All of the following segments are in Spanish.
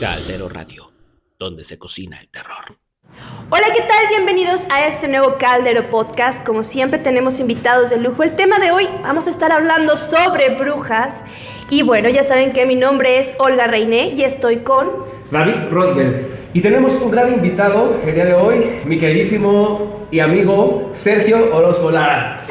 Caldero Radio, donde se cocina el terror. Hola, ¿qué tal? Bienvenidos a este nuevo Caldero Podcast. Como siempre tenemos invitados de lujo. El tema de hoy vamos a estar hablando sobre brujas. Y bueno, ya saben que mi nombre es Olga Reiné y estoy con David Rodbell. Y tenemos un gran invitado el día de hoy, mi queridísimo y amigo Sergio Orozco Lara.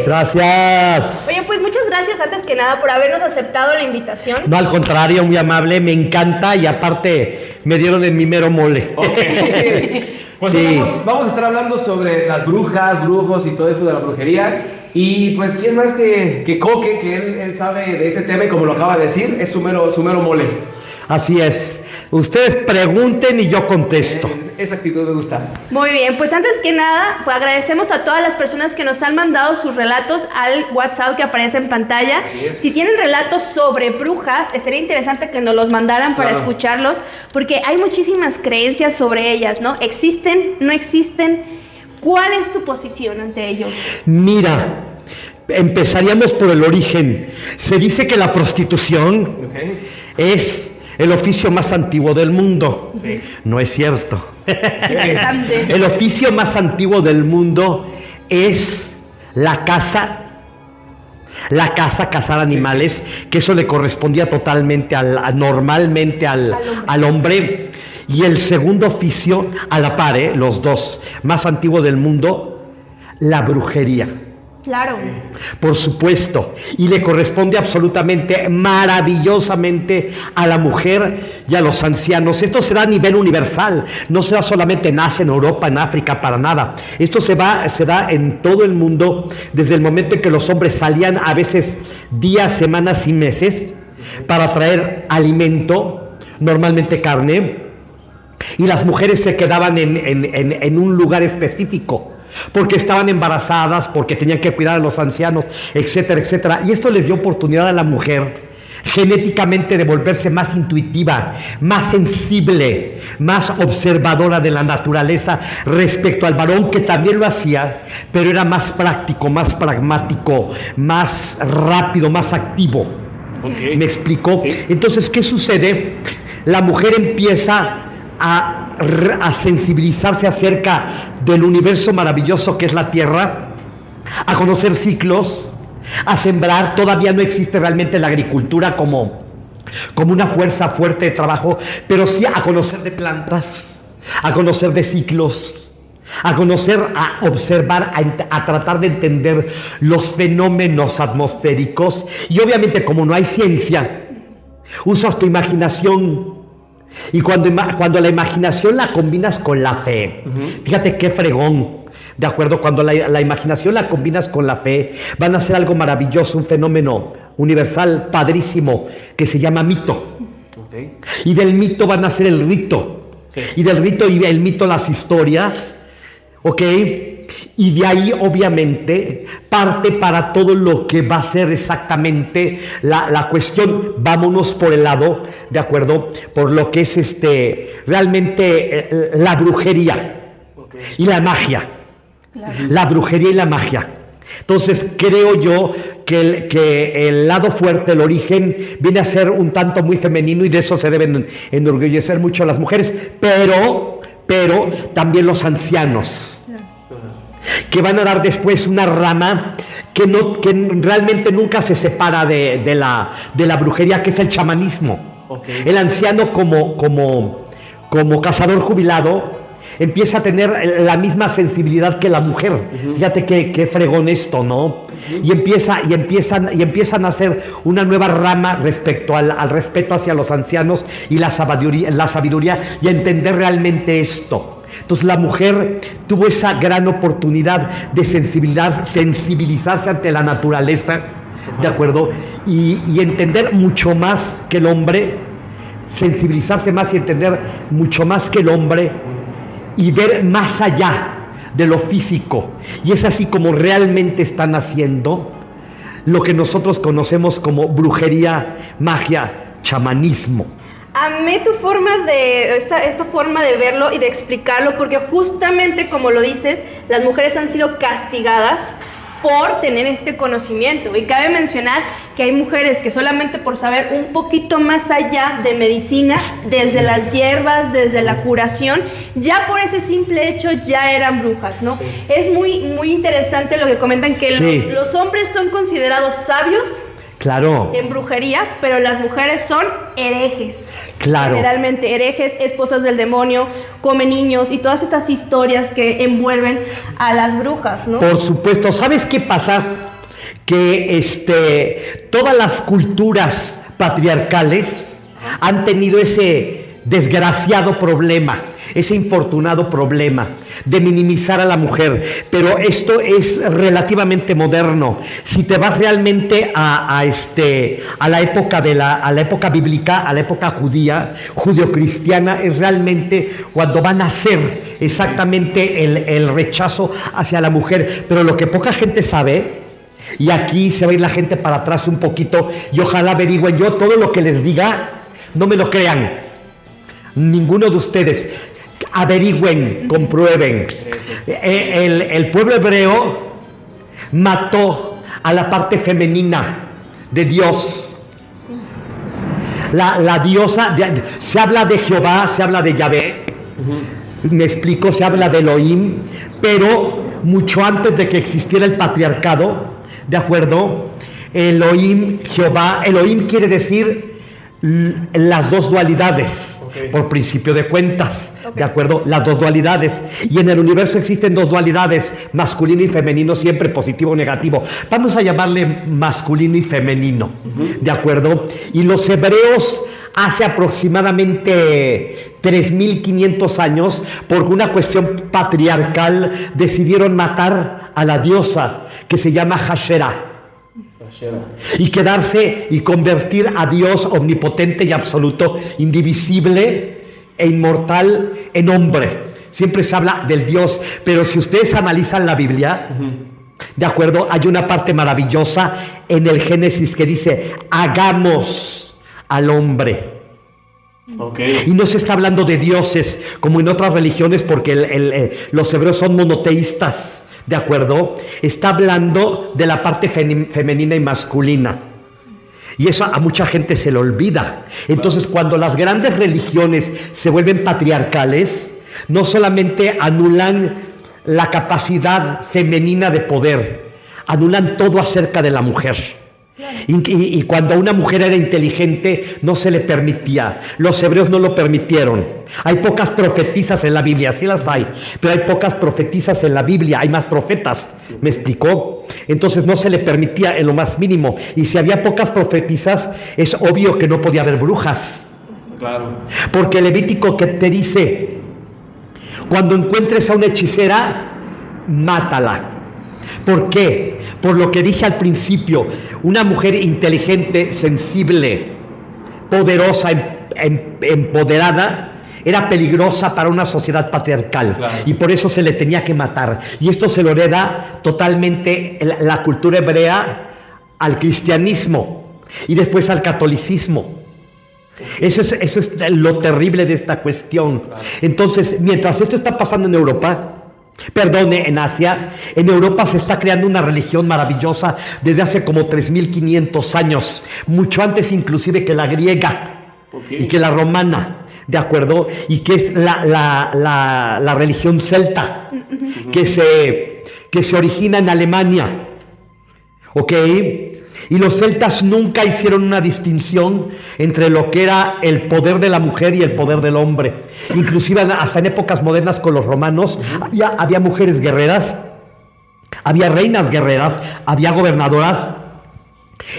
Gracias. Oye, pues muchas gracias antes que nada por habernos aceptado la invitación. No, al contrario, muy amable, me encanta y aparte me dieron el mi mero mole. Okay. Pues sí. vamos a estar hablando sobre las brujas, brujos y todo esto de la brujería. Y pues, ¿quién más que Coque, que él sabe de este tema y como lo acaba de decir, es su mero mole? Así es. Ustedes pregunten y yo contesto. Esa actitud me gusta. Muy bien, pues antes que nada, pues agradecemos a todas las personas que nos han mandado sus relatos al WhatsApp que aparece en pantalla. Si tienen relatos sobre brujas, estaría interesante que nos los mandaran para escucharlos, porque hay muchísimas creencias sobre ellas, ¿no? ¿Existen? ¿No existen? ¿Cuál es tu posición ante ello? Mira, empezaríamos por el origen. Se dice que la prostitución es el oficio más antiguo del mundo. Sí. No es cierto. El oficio más antiguo del mundo es la caza. Cazar animales, que eso le correspondía totalmente normalmente al hombre. Y el segundo oficio, a la par, los dos, más antiguo del mundo, la brujería. Claro. Por supuesto, y le corresponde absolutamente, maravillosamente a la mujer y a los ancianos. Esto se da a nivel universal, no se da solamente en Asia, en Europa, en África, para nada. Esto se da en todo el mundo, desde el momento en que los hombres salían a veces días, semanas y meses para traer alimento, normalmente carne, y las mujeres se quedaban en un lugar específico, porque estaban embarazadas, porque tenían que cuidar a los ancianos, etcétera, etcétera. Y esto les dio oportunidad a la mujer genéticamente de volverse más intuitiva, más sensible, más observadora de la naturaleza respecto al varón, que también lo hacía, pero era más práctico, más pragmático, más rápido, más activo. Okay. ¿Me explicó? Sí. Entonces, ¿qué sucede? La mujer empieza a sensibilizarse acerca del universo maravilloso que es la Tierra, a conocer ciclos, a sembrar. Todavía no existe realmente la agricultura como una fuerza fuerte de trabajo, pero sí a conocer de plantas, a conocer de ciclos, a conocer, a observar, a tratar de entender los fenómenos atmosféricos. Y obviamente, como no hay ciencia, usas tu imaginación. Y cuando la imaginación la combinas con la fe, fíjate qué fregón, ¿de acuerdo? Cuando la imaginación la combinas con la fe, van a hacer algo maravilloso, un fenómeno universal padrísimo que se llama mito. Okay. Y del mito van a hacer el rito. Okay. Y del rito y el mito las historias, ¿ok? Y de ahí obviamente parte para todo lo que va a ser exactamente la cuestión. Vámonos por el lado, ¿de acuerdo? Por lo que es realmente la brujería, y la magia. Claro. La brujería y la magia. Entonces creo yo que el lado fuerte, el origen, viene a ser un tanto muy femenino, y de eso se deben enorgullecer mucho las mujeres, pero también los ancianos, que van a dar después una rama que realmente nunca se separa de la brujería, que es el chamanismo. Okay. El anciano como cazador jubilado empieza a tener la misma sensibilidad que la mujer. Fíjate qué fregón esto, ¿no? Y empiezan a hacer una nueva rama respecto al respeto hacia los ancianos y la sabiduría, y a entender realmente esto. Entonces la mujer tuvo esa gran oportunidad de sensibilizarse ante la naturaleza, ¿de acuerdo? Y entender mucho más que el hombre, sensibilizarse más y entender mucho más que el hombre, y ver más allá de lo físico. Y es así como realmente están haciendo lo que nosotros conocemos como brujería, magia, chamanismo. Amé tu forma de, esta forma de verlo y de explicarlo, porque justamente como lo dices, las mujeres han sido castigadas por tener este conocimiento. Y cabe mencionar que hay mujeres que solamente por saber un poquito más allá de medicina, desde las hierbas, desde la curación, ya por ese simple hecho ya eran brujas, ¿no? Sí. Es muy interesante lo que comentan, que los hombres son considerados sabios, claro, en brujería, pero las mujeres son herejes. Claro. Generalmente herejes, esposas del demonio, come niños y todas estas historias que envuelven a las brujas, ¿no? Por supuesto. ¿Sabes qué pasa? Que todas las culturas patriarcales han tenido ese desgraciado problema, ese infortunado problema de minimizar a la mujer, pero esto es relativamente moderno. Si te vas realmente a la época a la época bíblica, a la época judía, judio-cristiana, es realmente cuando van a hacer exactamente el rechazo hacia la mujer. Pero lo que poca gente sabe, y aquí se va a ir la gente para atrás un poquito, y ojalá averigüen, yo todo lo que les diga, no me lo crean, ninguno de ustedes. Averigüen, comprueben. El pueblo hebreo mató a la parte femenina de Dios. La diosa, se habla de Jehová, se habla de Yahvé, me explico, se habla de Elohim, pero mucho antes de que existiera el patriarcado, ¿de acuerdo? Elohim, Jehová, Elohim quiere decir las dos dualidades, por principio de cuentas, ¿de acuerdo? Las dos dualidades. Y en el universo existen dos dualidades, masculino y femenino, siempre positivo o negativo. Vamos a llamarle masculino y femenino, ¿de acuerdo? Y los hebreos hace aproximadamente 3.500 años, por una cuestión patriarcal, decidieron matar a la diosa que se llama Hashera. Y quedarse y convertir a Dios omnipotente y absoluto, indivisible e inmortal, en hombre. Siempre se habla del Dios, pero si ustedes analizan la Biblia, ¿de acuerdo? Hay una parte maravillosa en el Génesis que dice: hagamos al hombre. Y no se está hablando de dioses como en otras religiones, porque los hebreos son monoteístas, ¿de acuerdo? Está hablando de la parte femenina y masculina. Y eso a mucha gente se le olvida. Entonces, cuando las grandes religiones se vuelven patriarcales, no solamente anulan la capacidad femenina de poder, anulan todo acerca de la mujer. Y cuando una mujer era inteligente, no se le permitía. Los hebreos no lo permitieron. Hay pocas profetisas en la Biblia, sí las hay, pero hay pocas profetisas en la Biblia, hay más profetas, ¿me explicó? Entonces no se le permitía en lo más mínimo. Y si había pocas profetisas, es obvio que no podía haber brujas. Claro. Porque Levítico que te dice: cuando encuentres a una hechicera, mátala. ¿Por qué? Por lo que dije al principio, una mujer inteligente, sensible, poderosa, empoderada, era peligrosa para una sociedad patriarcal. Claro. Y por eso se le tenía que matar. Y esto se lo hereda totalmente la cultura hebrea al cristianismo y después al catolicismo. Eso es lo terrible de esta cuestión. Claro. Entonces, mientras esto está pasando en Europa, en Asia, en Europa se está creando una religión maravillosa desde hace como 3.500 años, mucho antes inclusive que la griega y que la romana, ¿de acuerdo? Y que es la religión celta, que se origina en Alemania, ¿ok? Y los celtas nunca hicieron una distinción entre lo que era el poder de la mujer y el poder del hombre. Inclusive hasta en épocas modernas con los romanos había mujeres guerreras, había reinas guerreras, había gobernadoras,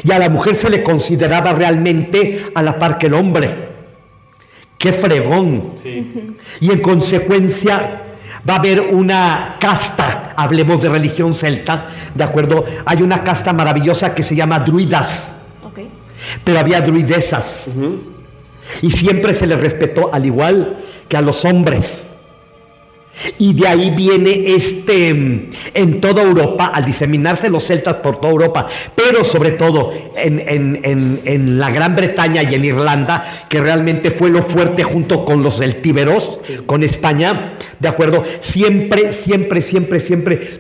y a la mujer se le consideraba realmente a la par que el hombre. ¡Qué fregón! Sí. Y en consecuencia va a haber una casta, hablemos de religión celta, ¿de acuerdo? Hay una casta maravillosa que se llama druidas, pero había druidesas, y siempre se les respetó al igual que a los hombres. Y de ahí viene en toda Europa, al diseminarse los celtas por toda Europa, pero sobre todo en la Gran Bretaña y en Irlanda, que realmente fue lo fuerte junto con los celtíberos, con España, ¿de acuerdo? Siempre,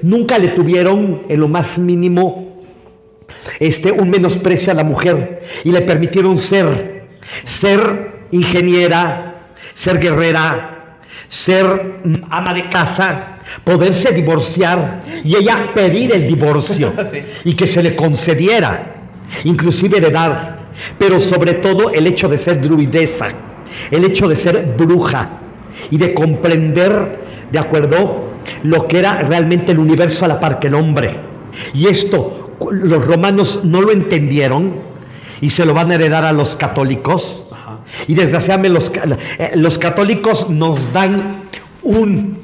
nunca le tuvieron en lo más mínimo un menosprecio a la mujer y le permitieron ser ingeniera, ser guerrera, ser ama de casa, poderse divorciar y ella pedir el divorcio sí. Y que se le concediera, inclusive heredar, pero sobre todo el hecho de ser druidesa, el hecho de ser bruja y de comprender, ¿de acuerdo?, lo que era realmente el universo a la par que el hombre. Y esto los romanos no lo entendieron y se lo van a heredar a los católicos. Y desgraciadamente los católicos nos dan un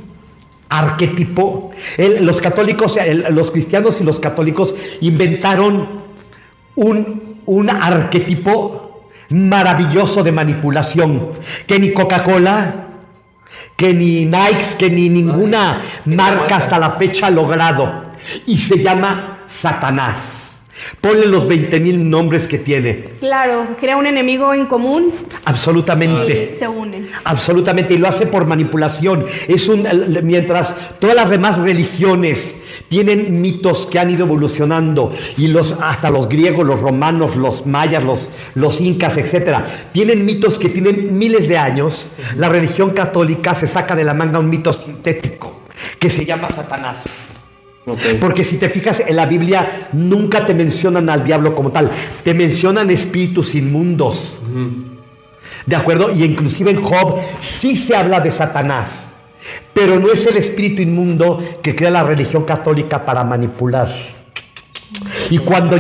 arquetipo. Los católicos, los cristianos y los católicos inventaron un arquetipo maravilloso de manipulación que ni Coca-Cola, que ni Nike, que ni ninguna marca hasta la fecha ha logrado. Y se llama Satanás. Ponle los 20,000 nombres que tiene. Claro, crea un enemigo en común. Absolutamente. Se unen. Absolutamente, y lo hace por manipulación. Mientras todas las demás religiones tienen mitos que han ido evolucionando, y hasta los griegos, los romanos, los mayas, los incas, etcétera, tienen mitos que tienen miles de años. La religión católica se saca de la manga un mito sintético que se llama Satanás. Okay. Porque si te fijas en la Biblia nunca te mencionan al diablo como tal, te mencionan espíritus inmundos. ¿De acuerdo? Y inclusive en Job sí se habla de Satanás, pero no es el espíritu inmundo que crea la religión católica para manipular. Y cuando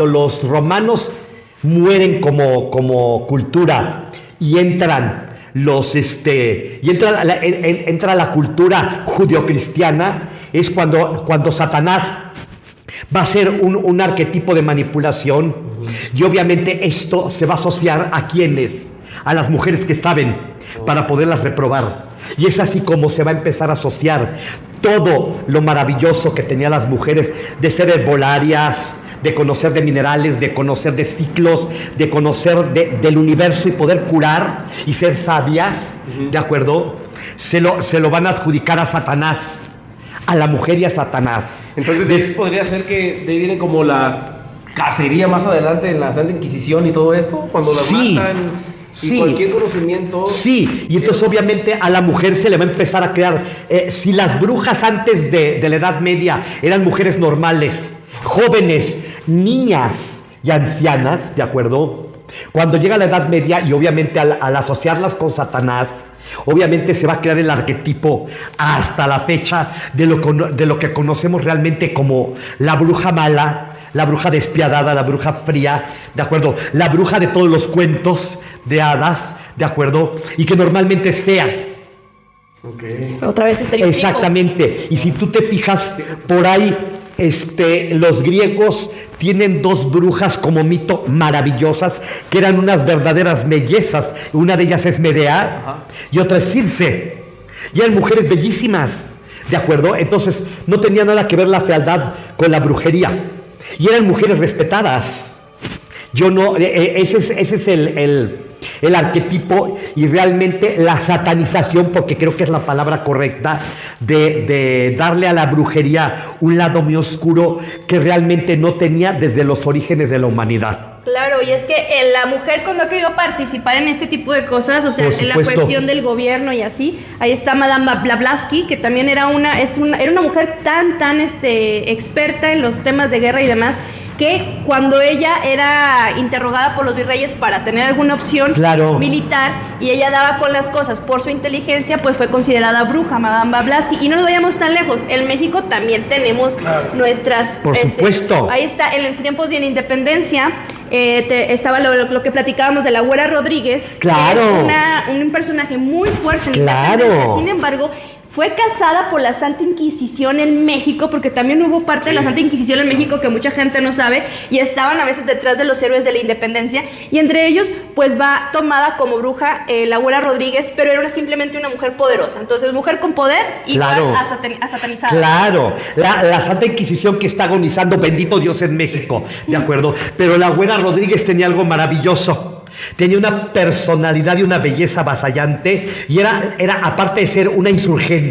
los romanos mueren como cultura y entran entra la cultura judeocristiana, es cuando Satanás va a ser un arquetipo de manipulación. Y obviamente esto se va a asociar a quienes, a las mujeres que saben, para poderlas reprobar. Y es así como se va a empezar a asociar todo lo maravilloso que tenían las mujeres, de ser herbolarias, de conocer de minerales, de conocer de ciclos, de conocer del universo y poder curar y ser sabias, ¿de acuerdo? Se lo van a adjudicar a Satanás, a la mujer y a Satanás. Entonces, podría ser que de ahí viene como la cacería más adelante en la Santa Inquisición y todo esto, cuando las matan. Y cualquier conocimiento. Sí, y entonces obviamente a la mujer se le va a empezar a crear. Si las brujas antes de la Edad Media eran mujeres normales, jóvenes, niñas y ancianas, ¿de acuerdo? Cuando llega la Edad Media y obviamente al asociarlas con Satanás, obviamente se va a crear el arquetipo hasta la fecha de lo que conocemos realmente como la bruja mala, la bruja despiadada, la bruja fría, ¿de acuerdo? La bruja de todos los cuentos de hadas, ¿de acuerdo? Y que normalmente es fea. Okay. Otra vez estereotipo. Exactamente. Y si tú te fijas por ahí, los griegos tienen dos brujas como mito maravillosas, que eran unas verdaderas bellezas. Una de ellas es Medea y otra es Circe. Y eran mujeres bellísimas, ¿de acuerdo? Entonces no tenía nada que ver la fealdad con la brujería. Y eran mujeres respetadas. Ese es el arquetipo y realmente la satanización, porque creo que es la palabra correcta, de darle a la brujería un lado muy oscuro que realmente no tenía desde los orígenes de la humanidad. Claro, y es que la mujer cuando ha querido participar en este tipo de cosas, o sea, en la cuestión del gobierno y así, ahí está Madame Blavatsky, que también era una mujer tan experta en los temas de guerra y demás, que cuando ella era interrogada por los virreyes para tener alguna opción militar y ella daba con las cosas por su inteligencia, pues fue considerada bruja, Madame Blavatsky. Y no nos vayamos tan lejos, en México también tenemos nuestras... Por supuesto. Ahí está, en tiempos de la independencia, estaba lo que platicábamos de la Güera Rodríguez. Claro. Que es un personaje muy fuerte en la independencia. Sin embargo, fue casada por la Santa Inquisición en México, porque también hubo parte de la Santa Inquisición en México que mucha gente no sabe, y estaban a veces detrás de los héroes de la independencia, y entre ellos pues va tomada como bruja la abuela Rodríguez, pero era simplemente una mujer poderosa. Entonces, mujer con poder y a satanizada. Claro, la Santa Inquisición que está agonizando, bendito Dios, en México, ¿de acuerdo? Pero la abuela Rodríguez tenía algo maravilloso. Tenía una personalidad y una belleza avasallante, y era aparte de ser una insurgenta,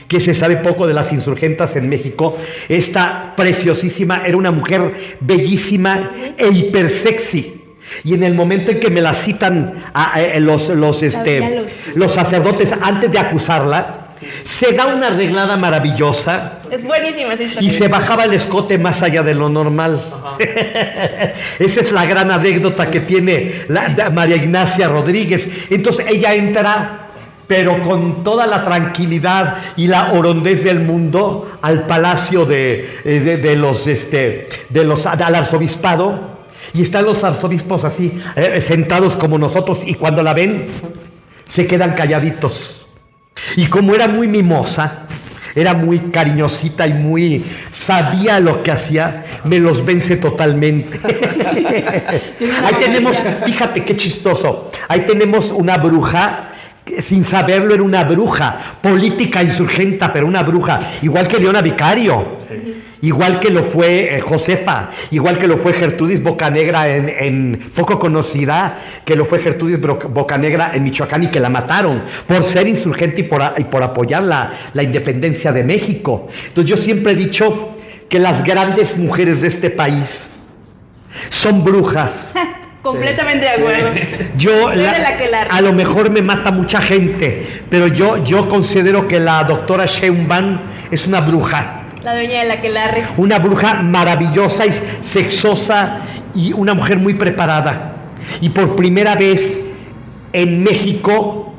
que se sabe poco de las insurgentas en México, esta preciosísima era una mujer bellísima e hipersexy. Y en el momento en que me la citan los sacerdotes antes de acusarla, se da una arreglada maravillosa. Es buenísima esa historia. Y se bajaba el escote más allá de lo normal. Esa es la gran anécdota que tiene María Ignacia Rodríguez. Entonces ella entra, pero con toda la tranquilidad y la hondez del mundo, al palacio al arzobispado. Y están los arzobispos así, sentados como nosotros, y cuando la ven, se quedan calladitos. Y como era muy mimosa, era muy cariñosita y sabía lo que hacía, me los vence totalmente. Ahí tenemos, fíjate qué chistoso, ahí tenemos una bruja, sin saberlo era una bruja, política insurgenta, pero una bruja, igual que Leona Vicario. Sí. Igual que lo fue Josefa, igual que lo fue Gertrudis Bocanegra poco conocida, que lo fue Gertrudis Bocanegra en Michoacán, y que la mataron por ser insurgente y por apoyar la independencia de México. Entonces yo siempre he dicho que las grandes mujeres de este país son brujas. Completamente de acuerdo. A lo mejor me mata mucha gente, pero yo considero que la doctora Sheinbaum es una bruja. La doña de la Aquelarre. Una bruja maravillosa y sexosa, y una mujer muy preparada. Y por primera vez en México,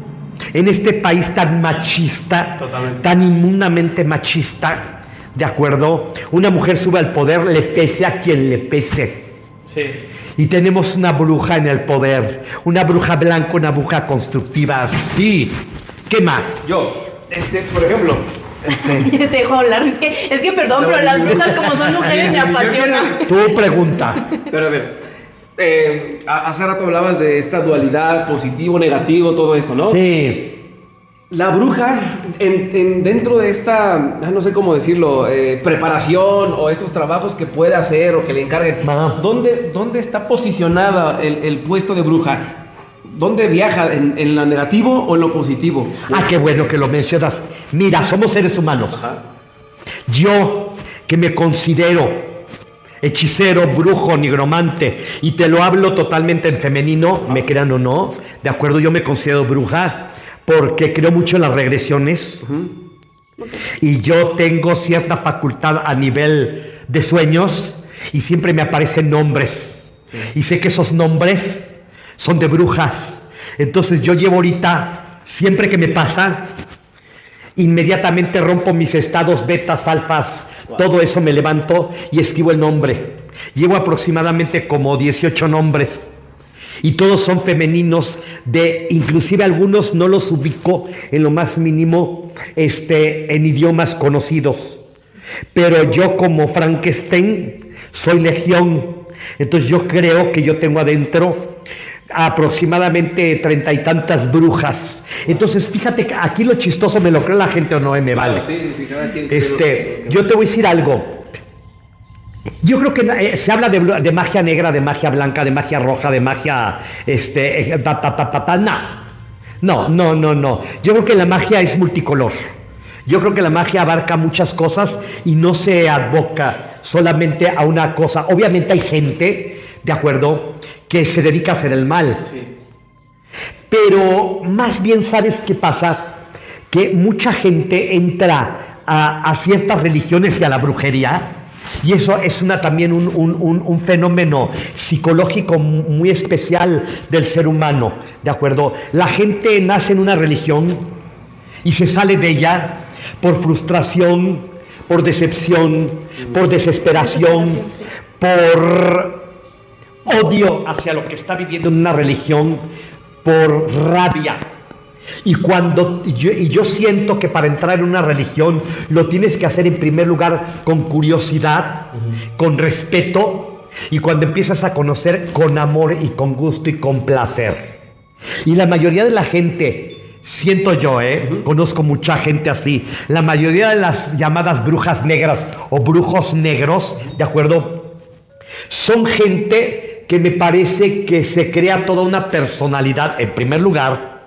en este país tan machista, tan inmundamente machista, ¿de acuerdo? Una mujer sube al poder, le pese a quien le pese. Sí. Y tenemos una bruja en el poder, una bruja blanca, una bruja constructiva. Sí. ¿Qué más? Por ejemplo... Te dejo hablar. Es que perdón, pero las brujas, como son mujeres, me apasionan. Tu pregunta. Pero a ver, hace rato hablabas de esta dualidad, positivo, negativo, todo esto, ¿no? Sí. La bruja, dentro de esta, no sé cómo decirlo, preparación o estos trabajos que puede hacer o que le encarguen, ¿dónde está posicionada el puesto de bruja? ¿Dónde viaja? ¿En lo negativo o en lo positivo? Ah, qué bueno que lo mencionas. Mira, somos seres humanos. Ajá. Yo, que me considero hechicero, brujo, nigromante, y te lo hablo totalmente en femenino, me crean o no, de acuerdo, yo me considero bruja porque creo mucho en las regresiones. Y yo tengo cierta facultad a nivel de sueños, y siempre me aparecen nombres. Y sé que esos nombres son de brujas. Entonces yo llevo ahorita, siempre que me pasa, inmediatamente rompo mis estados betas, alfas, todo eso, me levanto y escribo el nombre. Llevo aproximadamente como 18 nombres, y todos son femeninos, inclusive algunos no los ubico en lo más mínimo en idiomas conocidos. Pero yo, como Frankenstein, soy legión. Entonces yo creo que yo tengo adentro aproximadamente 30 y tantas brujas. Entonces fíjate que aquí lo chistoso, me lo cree la gente o no, me vale. Sí, cada quien yo te voy a decir algo. Yo creo que se habla de magia negra, de magia blanca, de magia roja, de magia no. Yo creo que la magia es multicolor. Yo creo que la magia abarca muchas cosas y no se aboca solamente a una cosa. Obviamente hay gente, ¿de acuerdo?, que se dedica a hacer el mal. Sí. Pero más bien, ¿sabes qué pasa? Que mucha gente entra a ciertas religiones y a la brujería, y eso es también un fenómeno psicológico muy especial del ser humano, ¿de acuerdo? La gente nace en una religión y se sale de ella por frustración, por decepción, por desesperación, por odio hacia lo que está viviendo en una religión, por rabia. Y yo siento que para entrar en una religión lo tienes que hacer en primer lugar con curiosidad, con respeto, y cuando empiezas a conocer con amor y con gusto y con placer. Y la mayoría de la gente, siento yo, conozco mucha gente así, la mayoría de las llamadas brujas negras o brujos negros, ¿de acuerdo? Son gente que me parece que se crea toda una personalidad, en primer lugar,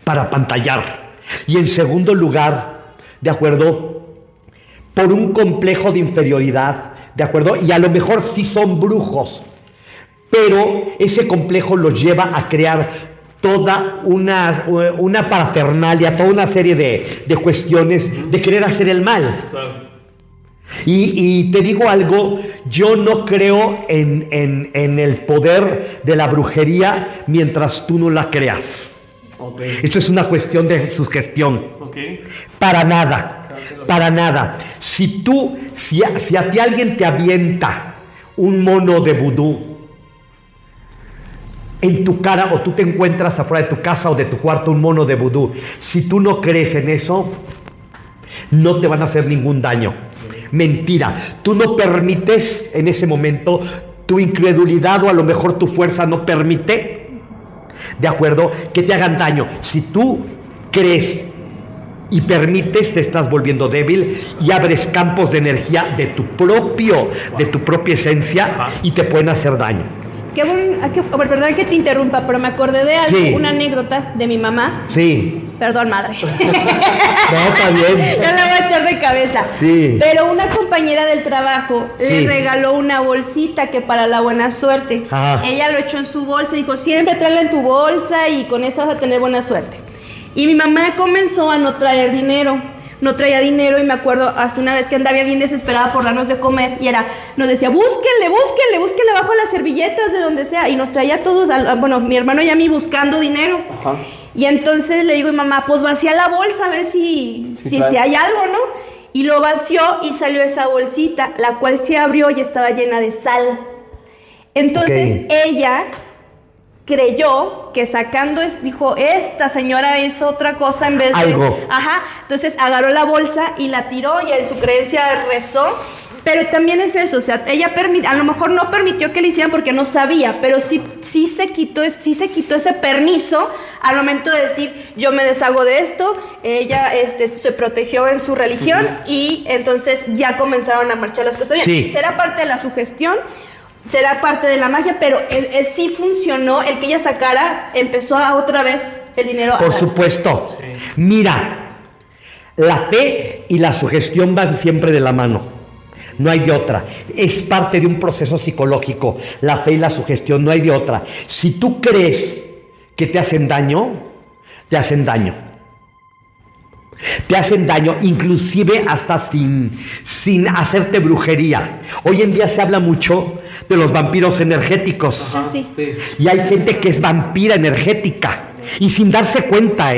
para apantallar, y en segundo lugar, ¿de acuerdo?, por un complejo de inferioridad, ¿de acuerdo? Y a lo mejor sí son brujos, pero ese complejo los lleva a crear toda una parafernalia, toda una serie de cuestiones de querer hacer el mal. Claro. Y te digo algo, yo no creo en el poder de la brujería mientras tú no la creas. Okay. Esto es una cuestión de sugestión. Okay. Para nada, para nada. Si a ti alguien te avienta un mono de vudú en tu cara, o tú te encuentras afuera de tu casa o de tu cuarto un mono de vudú, si tú no crees en eso, no te van a hacer ningún daño. Mentira. Tú no permites en ese momento, tu incredulidad o a lo mejor tu fuerza no permite, ¿de acuerdo?, que te hagan daño. Si tú crees y permites, te estás volviendo débil y abres campos de energía de tu propia esencia, y te pueden hacer daño. Perdón que te interrumpa, pero me acordé de algo, sí, una anécdota de mi mamá. Sí. Perdón, madre. No, está bien. Ya la voy a echar de cabeza. Sí. Pero una compañera del trabajo le regaló una bolsita que para la buena suerte. Ajá. Ella lo echó en su bolsa y dijo, siempre tráela en tu bolsa y con eso vas a tener buena suerte. Y mi mamá comenzó a no traer dinero. No traía dinero, y me acuerdo hasta una vez que andaba bien desesperada por darnos de comer, y nos decía, búsquenle bajo las servilletas de donde sea, y nos traía a todos, mi hermano y a mí buscando dinero. Ajá. Y entonces le digo a mi mamá, pues vacía la bolsa a ver si hay algo, ¿no? Y lo vació y salió esa bolsita, la cual se abrió y estaba llena de sal. Entonces ella creyó que dijo, esta señora hizo otra cosa en vez de... Algo. Ajá, entonces agarró la bolsa y la tiró, y en su creencia rezó, pero también es eso, o sea, ella a lo mejor no permitió que le hicieran porque no sabía, pero sí se quitó ese permiso al momento de decir, yo me deshago de esto. Ella se protegió en su religión, y entonces ya comenzaron a marchar las cosas bien. Sí. Será parte de la sugestión, será parte de la magia, pero sí funcionó el que ella sacara, empezó otra vez el dinero. Por supuesto. Sí. Mira, la fe y la sugestión van siempre de la mano. No hay de otra. Es parte de un proceso psicológico. La fe y la sugestión, no hay de otra. Si tú crees que te hacen daño, te hacen daño. Te hacen daño, inclusive hasta sin hacerte brujería. Hoy en día se habla mucho de los vampiros energéticos. Ajá, sí. Y hay gente que es vampira energética, y sin darse cuenta,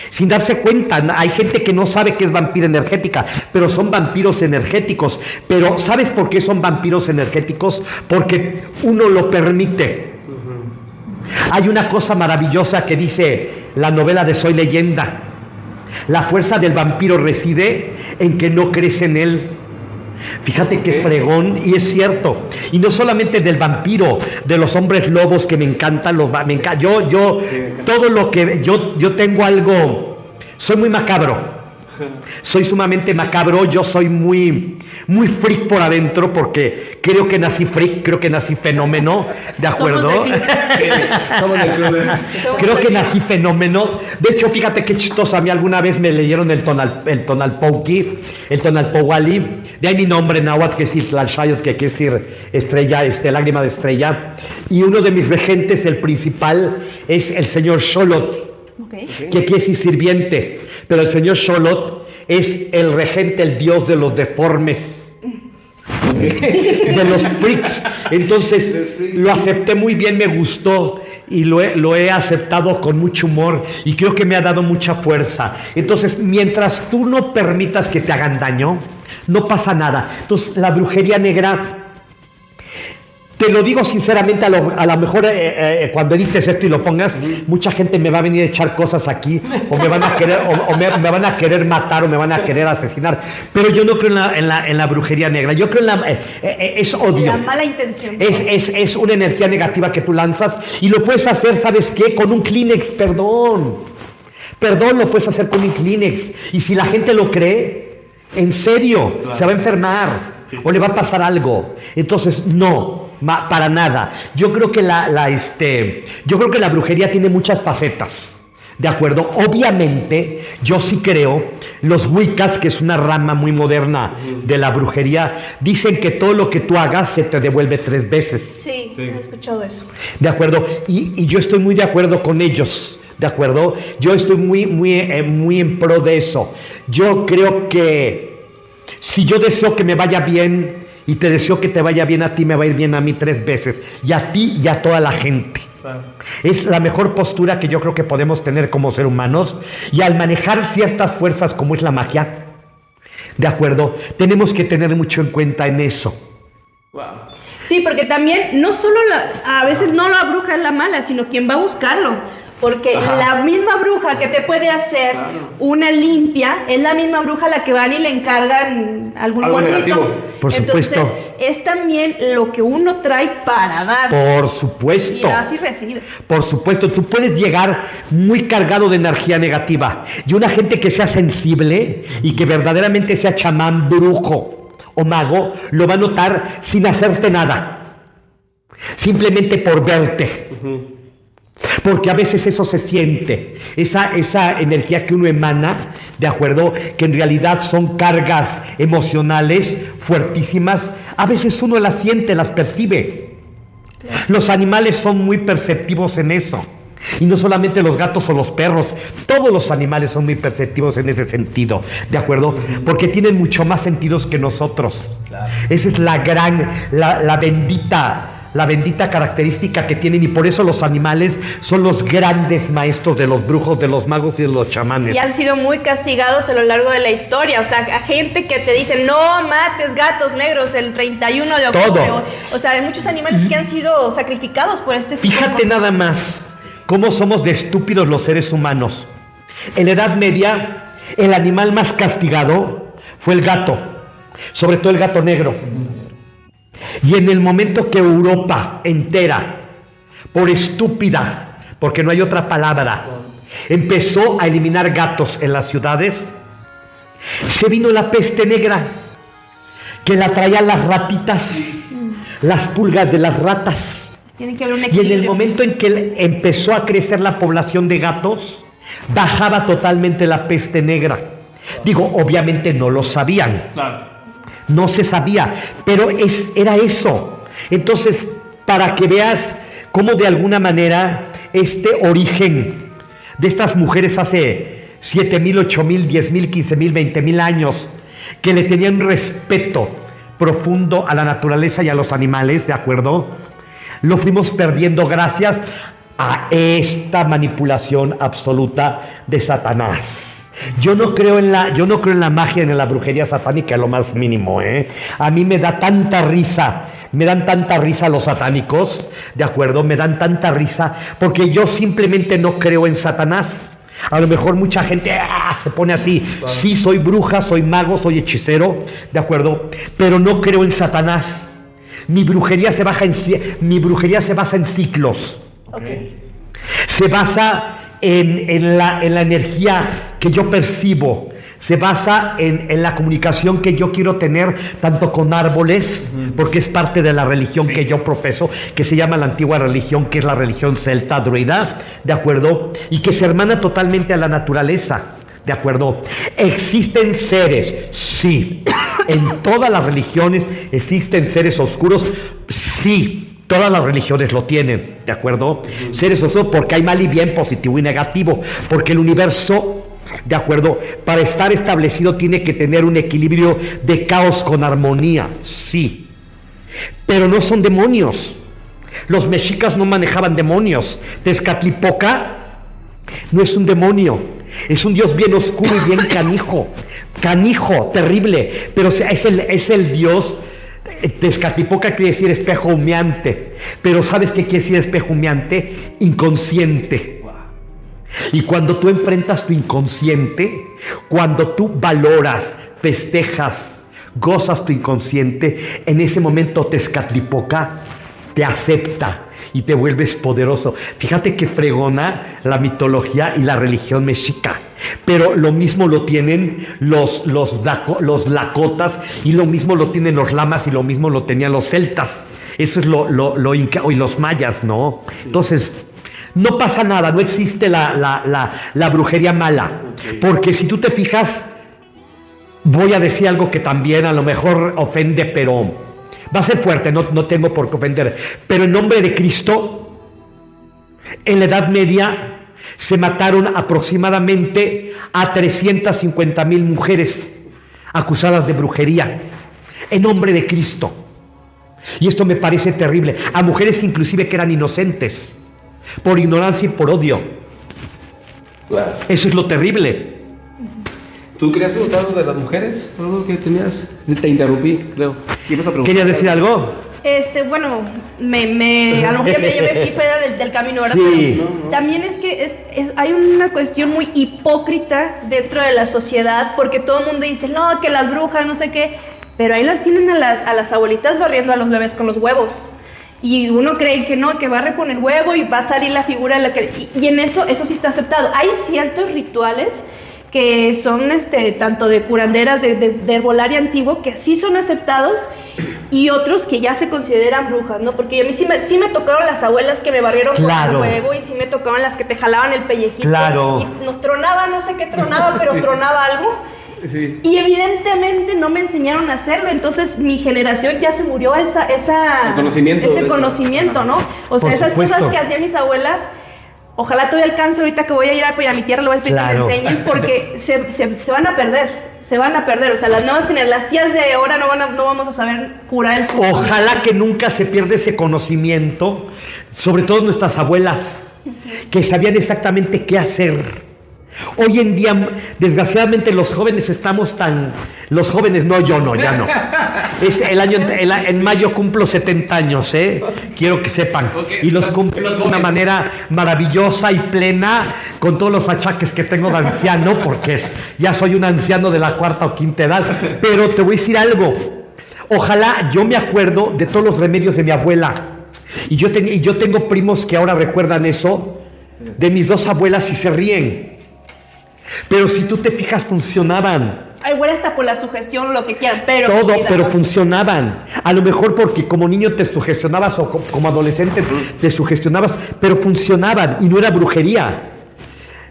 sin darse cuenta. Hay gente que no sabe que es vampira energética, pero son vampiros energéticos. Pero ¿sabes por qué son vampiros energéticos? Porque uno lo permite. Hay una cosa maravillosa que dice la novela de Soy Leyenda: la fuerza del vampiro reside en que no crees en él. Fíjate qué fregón, y es cierto. Y no solamente del vampiro, de los hombres lobos, que me encantan todo lo que yo tengo algo, soy muy macabro. Soy sumamente macabro, yo soy muy freak por adentro, porque creo que nací freak, creo que nací fenómeno, ¿de acuerdo? Somos del club. Creo que nací fenómeno. De hecho, fíjate qué chistoso, a mí alguna vez me leyeron el Tonalpauqui, el Tonalpauali, de ahí mi nombre náhuatl, que es Tlalxayotl, que quiere decir estrella, lágrima de estrella, y uno de mis regentes, el principal, es el señor Xolotl. Que quiere decir sirviente, pero el señor Xolotl es el regente, el dios de los deformes, de los freaks. Entonces lo acepté muy bien, me gustó, y lo he aceptado con mucho humor, y creo que me ha dado mucha fuerza. Entonces, mientras tú no permitas que te hagan daño, no pasa nada. Entonces, la brujería negra Te lo digo sinceramente, a lo mejor cuando edites esto y lo pongas, mucha gente me va a venir a echar cosas aquí, o me van a querer, o me van a querer matar, o me van a querer asesinar. Pero yo no creo en la brujería negra. Yo creo es odio. La mala intención. Es una energía negativa que tú lanzas y lo puedes hacer, ¿sabes qué? Con un Kleenex, perdón, lo puedes hacer con un Kleenex. Y si la gente lo cree, en serio, claro, se va a enfermar. Sí. O le va a pasar algo. Entonces, no, para nada. Yo creo que yo creo que la brujería tiene muchas facetas. ¿De acuerdo? Obviamente, yo sí creo, los Wiccas, que es una rama muy moderna de la brujería, dicen que todo lo que tú hagas se te devuelve 3 veces. Sí, he escuchado eso. ¿De acuerdo? Y yo estoy muy de acuerdo con ellos. ¿De acuerdo? Yo estoy muy en pro de eso. Yo creo que si yo deseo que me vaya bien y te deseo que te vaya bien a ti, me va a ir bien a mí 3 veces. Y a ti y a toda la gente. Claro. Es la mejor postura que yo creo que podemos tener como seres humanos. Y al manejar ciertas fuerzas como es la magia, ¿de acuerdo? Tenemos que tener mucho en cuenta en eso. Wow. Sí, porque también no solo a veces no la bruja es la mala, sino quien va a buscarlo. Porque la misma bruja que te puede hacer una limpia es la misma bruja a la que van y le encargan algo negativo. Por supuesto. Entonces, es también lo que uno trae para dar. Por supuesto. Y así recibes. Por supuesto, tú puedes llegar muy cargado de energía negativa. Y una gente que sea sensible y que verdaderamente sea chamán, brujo o mago, lo va a notar sin hacerte nada. Simplemente por verte. Porque a veces eso se siente, esa energía que uno emana, ¿de acuerdo? Que en realidad son cargas emocionales fuertísimas, a veces uno las siente, las percibe. Los animales son muy perceptivos en eso. Y no solamente los gatos o los perros, todos los animales son muy perceptivos en ese sentido, ¿de acuerdo? Porque tienen mucho más sentidos que nosotros. Claro. Esa es la bendita característica que tienen, y por eso los animales son los grandes maestros de los brujos, de los magos y de los chamanes. Y han sido muy castigados a lo largo de la historia. O sea, a gente que te dice no mates gatos negros el 31 de octubre. Todo. O sea, hay muchos animales que han sido sacrificados por este tipo de cosas. Fíjate nada más cómo somos de estúpidos los seres humanos. En la Edad Media, el animal más castigado fue el gato, sobre todo el gato negro. Y en el momento que Europa entera, por estúpida, porque no hay otra palabra, empezó a eliminar gatos en las ciudades, se vino la peste negra, que la traían las ratitas, las pulgas de las ratas. Tiene que haber un equilibrio. Y en el momento en que empezó a crecer la población de gatos, bajaba totalmente la peste negra. Digo, obviamente no lo sabían. Claro. No se sabía, pero era eso. Entonces, para que veas cómo de alguna manera este origen de estas mujeres hace 7,000, 8,000, 10,000, 15,000, 20,000 años, que le tenían respeto profundo a la naturaleza y a los animales, ¿de acuerdo? Lo fuimos perdiendo gracias a esta manipulación absoluta de Satanás. Yo no creo en la magia ni en la brujería satánica, lo más mínimo, ¿eh? A mí me da tanta risa, me dan tanta risa los satánicos, ¿de acuerdo? Me dan tanta risa porque yo simplemente no creo en Satanás. A lo mejor mucha gente se pone así, sí, soy bruja, soy mago, soy hechicero, ¿de acuerdo? Pero no creo en Satanás. Mi brujería se basa en ciclos. Okay. Se basa en la energía que yo percibo, se basa en la comunicación que yo quiero tener tanto con árboles, porque es parte de la religión que yo profeso, que se llama la antigua religión, que es la religión celta druida, ¿de acuerdo? Y que se hermana totalmente a la naturaleza, ¿de acuerdo? Existen seres, sí, en todas las religiones existen seres oscuros, sí. Todas las religiones lo tienen, ¿de acuerdo? Seres oscuros, porque hay mal y bien, positivo y negativo, porque el universo, ¿de acuerdo? Para estar establecido tiene que tener un equilibrio de caos con armonía, sí. Pero no son demonios. Los mexicas no manejaban demonios. Tezcatlipoca no es un demonio, es un dios bien oscuro y bien canijo, terrible, pero es el dios Tezcatlipoca quiere decir espejo humeante, pero ¿sabes qué quiere decir espejo humeante? Inconsciente. Y cuando tú enfrentas tu inconsciente, cuando tú valoras, festejas, gozas tu inconsciente, en ese momento Tezcatlipoca te acepta y te vuelves poderoso. Fíjate que fregona la mitología y la religión mexica, pero lo mismo lo tienen los lakotas, y lo mismo lo tienen los lamas, y lo mismo lo tenían los celtas. Eso es lo inca, y los mayas, ¿no? Entonces, no pasa nada, no existe la brujería mala, porque si tú te fijas, voy a decir algo que también a lo mejor ofende, pero va a ser fuerte, no tengo por qué ofender, pero en nombre de Cristo, en la Edad Media se mataron aproximadamente a 350,000 mujeres acusadas de brujería, en nombre de Cristo. Y esto me parece terrible, a mujeres inclusive que eran inocentes, por ignorancia y por odio. Claro. Eso es lo terrible. ¿Tú querías preguntar algo de las mujeres? ¿Algo que tenías? Te interrumpí, creo. ¿Querías decir algo? Bueno, a lo mejor ya me fui fuera del camino ahora, Sí. pero también es que hay una cuestión muy hipócrita dentro de la sociedad, porque todo el mundo dice, no, que las brujas, no sé qué, pero ahí las tienen a las abuelitas barriendo a los bebés con los huevos. Y uno cree que no, que va a reponer el huevo y va a salir la figura de la que... Y en eso sí está aceptado. Hay ciertos rituales que son tanto de curanderas, de herbolaria antiguo, que sí son aceptados, y otros que ya se consideran brujas, ¿no? Porque a mí sí me tocaron las abuelas que me barrieron con el huevo, y sí me tocaron las que te jalaban el pellejito. Claro. Y nos tronaba, no sé qué tronaba, pero sí. Tronaba algo. Sí. Y evidentemente no me enseñaron a hacerlo, entonces mi generación ya se murió ese conocimiento, ¿no? O sea, esas cosas que hacían mis abuelas. Ojalá todavía alcance ahorita que voy a ir a mi tierra, lo voy a explicar, que me enseñen, porque se van a perder, o sea, las nuevas generaciones, las tías de ahora no vamos a saber curar el susto. Ojalá que nunca se pierda ese conocimiento, sobre todo nuestras abuelas, que sabían exactamente qué hacer. Hoy en día, desgraciadamente, los jóvenes estamos los jóvenes, no, yo no, ya no. En mayo cumplo 70 años, quiero que sepan. Y los cumplo de una manera maravillosa y plena, con todos los achaques que tengo de anciano, porque ya soy un anciano de la cuarta o quinta edad. Pero te voy a decir algo. Ojalá, yo me acuerdo de todos los remedios de mi abuela. Y yo tengo primos que ahora recuerdan eso, de mis dos abuelas, y se ríen. Pero si tú te fijas, funcionaban. Igual hasta por la sugestión, lo que quieran, pero... Todo, pero funcionaban. A lo mejor porque como niño te sugestionabas, o como adolescente te sugestionabas, pero funcionaban y no era brujería.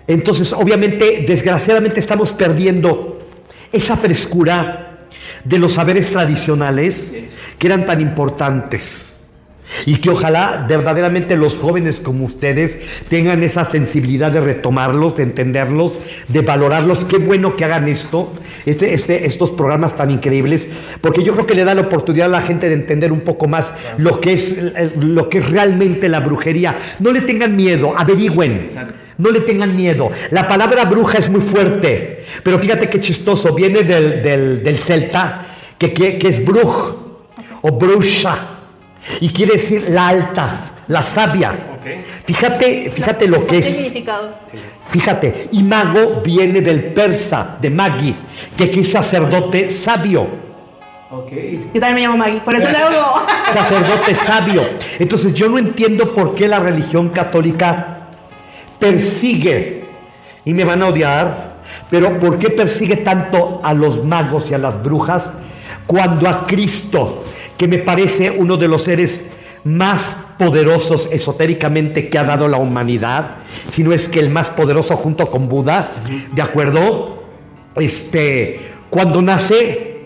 Entonces, obviamente, desgraciadamente estamos perdiendo esa frescura de los saberes tradicionales que eran tan importantes. Y que ojalá verdaderamente los jóvenes como ustedes tengan esa sensibilidad de retomarlos, de entenderlos, de valorarlos. Qué bueno que hagan esto, estos programas tan increíbles, porque yo creo que le da la oportunidad a la gente de entender un poco más lo que es realmente la brujería. No le tengan miedo, averigüen. Exacto. No le tengan miedo. La palabra bruja es muy fuerte, pero fíjate qué chistoso, viene del celta, que es bruj o bruja. Y quiere decir la alta, la sabia. Okay. Fíjate lo que es. Significado. Fíjate, y mago viene del persa, de Magi, que es sacerdote sabio. Okay. Yo también me llamo Maggie, por eso le hago. Sacerdote sabio. Entonces yo no entiendo por qué la religión católica persigue, y me van a odiar, pero ¿por qué persigue tanto a los magos y a las brujas cuando a Cristo, que me parece uno de los seres más poderosos esotéricamente que ha dado la humanidad, si no es que el más poderoso junto con Buda, ¿de acuerdo? Cuando nace,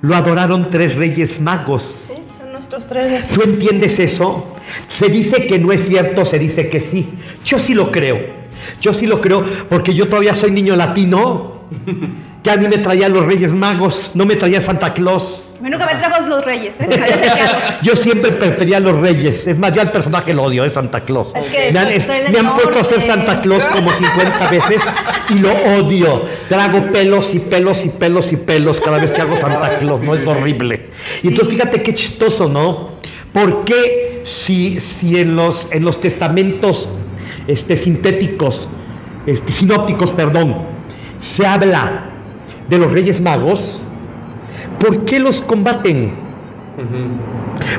lo adoraron 3 reyes magos. Sí, son nuestros 3 reyes. ¿Tú entiendes eso? Se dice que no es cierto, se dice que sí. Yo sí lo creo porque yo todavía soy niño latino que a mí me traían los Reyes Magos, no me traía Santa Claus. A mí nunca me trajo los Reyes, ¿eh? Yo siempre prefería los Reyes. Es más, yo al personaje lo odio, es Santa Claus. Es que Me han puesto a ser Santa Claus como 50 veces y lo odio. Trago pelos y pelos y pelos y pelos cada vez que hago Santa Claus, ¿no? Es horrible. Y entonces fíjate qué chistoso, ¿no? ¿Por qué si en los testamentos sintéticos, sinópticos, perdón, se habla de los Reyes Magos? ¿Por qué los combaten?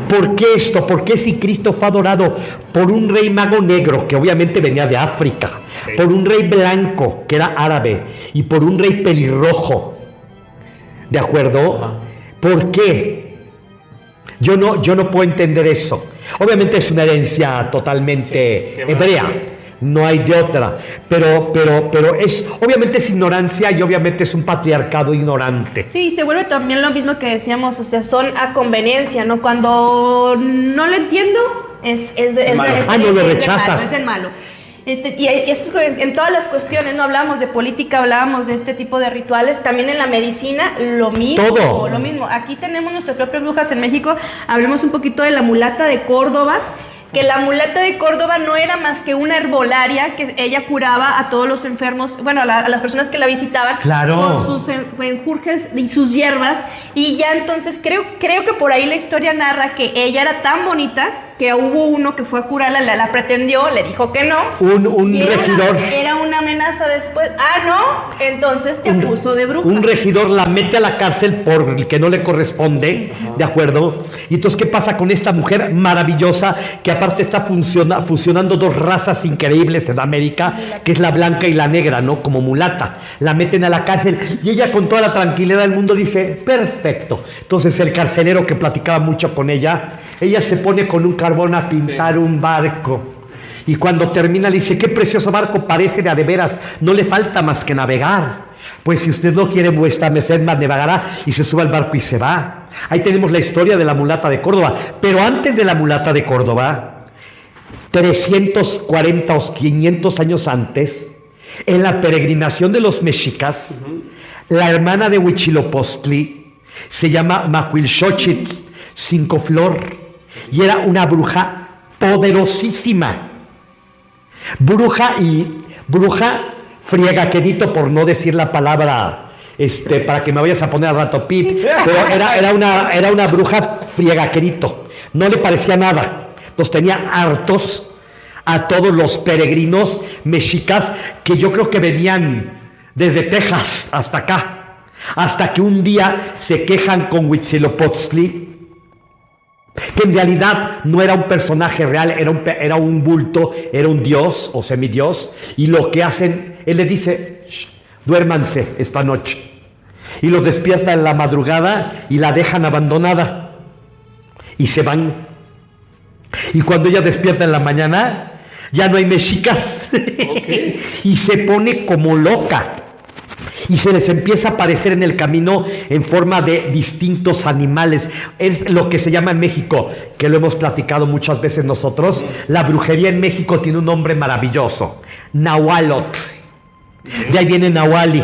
¿Por qué esto? ¿Por qué si Cristo fue adorado por un rey mago negro, que obviamente venía de África, por un rey blanco, que era árabe, y por un rey pelirrojo? ¿De acuerdo? ¿Por qué? Yo no puedo entender eso. Obviamente es una herencia totalmente hebrea. No hay de otra, pero obviamente es ignorancia y obviamente es un patriarcado ignorante. Sí, se vuelve también lo mismo que decíamos, o sea, son a conveniencia, ¿no? Cuando no lo entiendo, no lo rechazas. Es el malo. Y eso en todas las cuestiones, ¿no? Hablábamos de política, hablábamos de este tipo de rituales, también en la medicina, lo mismo. Todo. Lo mismo. Aquí tenemos nuestras propias brujas en México, hablemos un poquito de la mulata de Córdoba, que la mulata de Córdoba no era más que una herbolaria que ella curaba a todos los enfermos, bueno, a las personas que la visitaban, claro, con sus enjurjes y sus hierbas, y ya entonces creo que por ahí la historia narra que ella era tan bonita que hubo uno que fue a curarla, la pretendió, le dijo que no. Un regidor. Era una amenaza después. No, entonces te acusó de bruja. Un regidor la mete a la cárcel por el que no le corresponde, ¿de acuerdo? Y entonces, ¿qué pasa con esta mujer maravillosa que aparte está fusionando dos razas increíbles en América, que es la blanca y la negra, ¿no? Como mulata. La meten a la cárcel y ella con toda la tranquilidad del mundo dice, perfecto. Entonces el carcelero que platicaba mucho con ella se pone con un carbón a pintar un barco. Y cuando termina le dice, qué precioso barco, parece de veras, no le falta más que navegar. Pues si usted no quiere vuestra merced, más navegará, y se sube al barco y se va. Ahí tenemos la historia de la mulata de Córdoba. Pero antes de la mulata de Córdoba, 340 o 500 años antes, en la peregrinación de los mexicas, la hermana de Huitzilopochtli se llama Macuilxóchitl, Cinco Flor, y era una bruja poderosísima. Bruja friegaquerito, por no decir la palabra, para que me vayas a poner al rato pip, pero era una bruja friegaquerito, no le parecía nada. Los tenía hartos a todos los peregrinos mexicas que yo creo que venían desde Texas hasta acá, hasta que un día se quejan con Huitzilopochtli, que en realidad no era un personaje real, era un bulto, era un dios o semidios, y lo que hacen, él le dice, duérmanse esta noche, y los despierta en la madrugada y la dejan abandonada, y se van. Y cuando ella despierta en la mañana, ya no hay mexicas. Okay. Y se pone como loca. Y se les empieza a aparecer en el camino en forma de distintos animales. Es lo que se llama en México, que lo hemos platicado muchas veces nosotros. La brujería en México tiene un nombre maravilloso: Nahualot. De ahí viene Nahuali.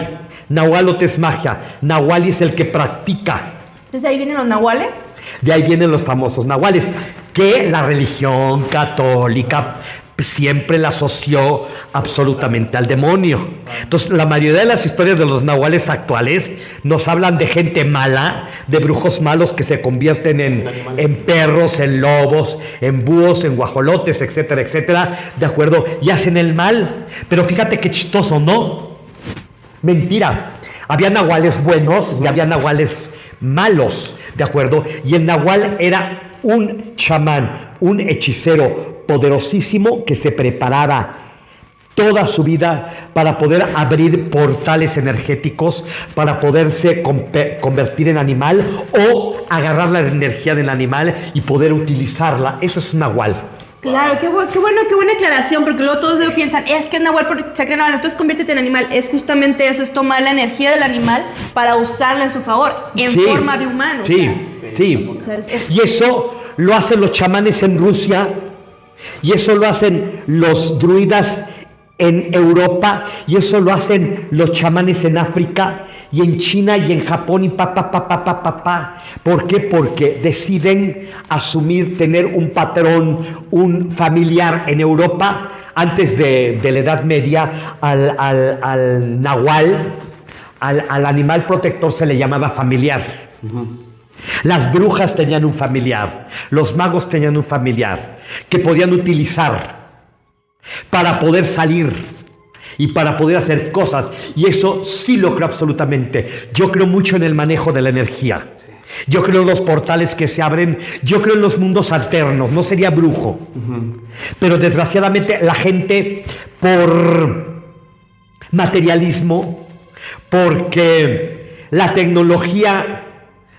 Nahualot es magia. Nahuali es el que practica. ¿Entonces ahí vienen los nahuales? De ahí vienen los famosos nahuales, que la religión católica siempre la asoció absolutamente al demonio. Entonces, la mayoría de las historias de los nahuales actuales nos hablan de gente mala, de brujos malos que se convierten en perros, en lobos, en búhos, en guajolotes, etcétera, etcétera, ¿de acuerdo? Y hacen el mal. Pero fíjate qué chistoso, ¿no? Mentira. Había nahuales buenos y había nahuales malos, ¿de acuerdo? Y el nahual era un chamán, un hechicero poderosísimo que se preparaba toda su vida para poder abrir portales energéticos, para poderse convertir en animal o agarrar la energía del animal y poder utilizarla. Eso es un nahual. Claro, qué buena aclaración, porque luego todos piensan, es que es nahual porque se cree nahual, entonces conviértete en animal. Es justamente eso, es tomar la energía del animal para usarla en su favor, en forma de humano. Sí. O sea, y eso lo hacen los chamanes en Rusia, y eso lo hacen los druidas en Europa, y eso lo hacen los chamanes en África y en China y en Japón y ¿Por qué? Porque deciden asumir, tener un patrón, un familiar en Europa. Antes de la Edad Media, al nahual, al animal protector se le llamaba familiar. Las brujas tenían un familiar, los magos tenían un familiar que podían utilizar para poder salir y para poder hacer cosas, y eso sí lo creo absolutamente. Yo creo mucho en el manejo de la energía. Yo creo en los portales que se abren, yo creo en los mundos alternos, no sería brujo. Pero desgraciadamente la gente, por materialismo, porque la tecnología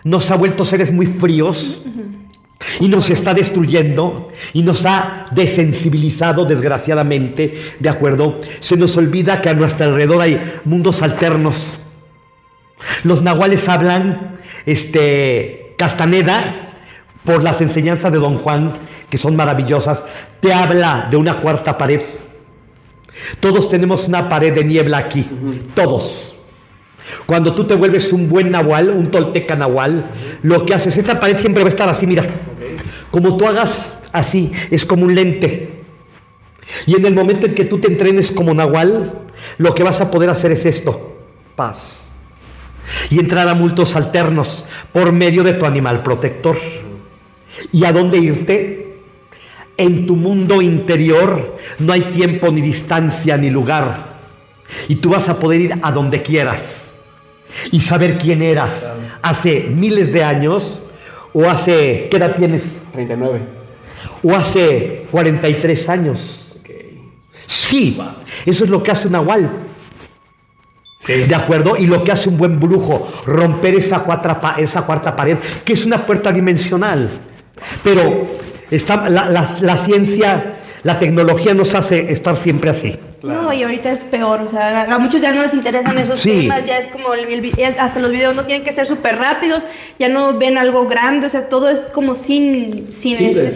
nos ha vuelto seres muy fríos y nos está destruyendo y nos ha desensibilizado, desgraciadamente, ¿de acuerdo? Se nos olvida que a nuestro alrededor hay mundos alternos. Los nahuales hablan, Castaneda, por las enseñanzas de Don Juan, que son maravillosas, te habla de una cuarta pared. Todos tenemos una pared de niebla aquí, todos. Cuando tú te vuelves un buen nahual, un tolteca nahual, lo que haces, esta pared siempre va a estar así, mira. Como tú hagas así, es como un lente. Y en el momento en que tú te entrenes como nahual, lo que vas a poder hacer es esto: paz. Y entrar a mundos alternos por medio de tu animal protector. ¿Y a dónde irte? En tu mundo interior no hay tiempo, ni distancia, ni lugar. Y tú vas a poder ir a donde quieras y saber quién eras hace miles de años, o hace, ¿qué edad tienes? 39. O hace 43 años. Sí, eso es lo que hace un nahual. Sí. ¿De acuerdo? Y lo que hace un buen brujo, romper esa cuarta pared, que es una puerta dimensional. Pero la ciencia, la tecnología nos hace estar siempre así. Claro. No, y ahorita es peor, o sea, a muchos ya no les interesan esos temas, ya es como, hasta los videos no tienen que ser súper rápidos, ya no ven algo grande, o sea, todo es como sin paciencia,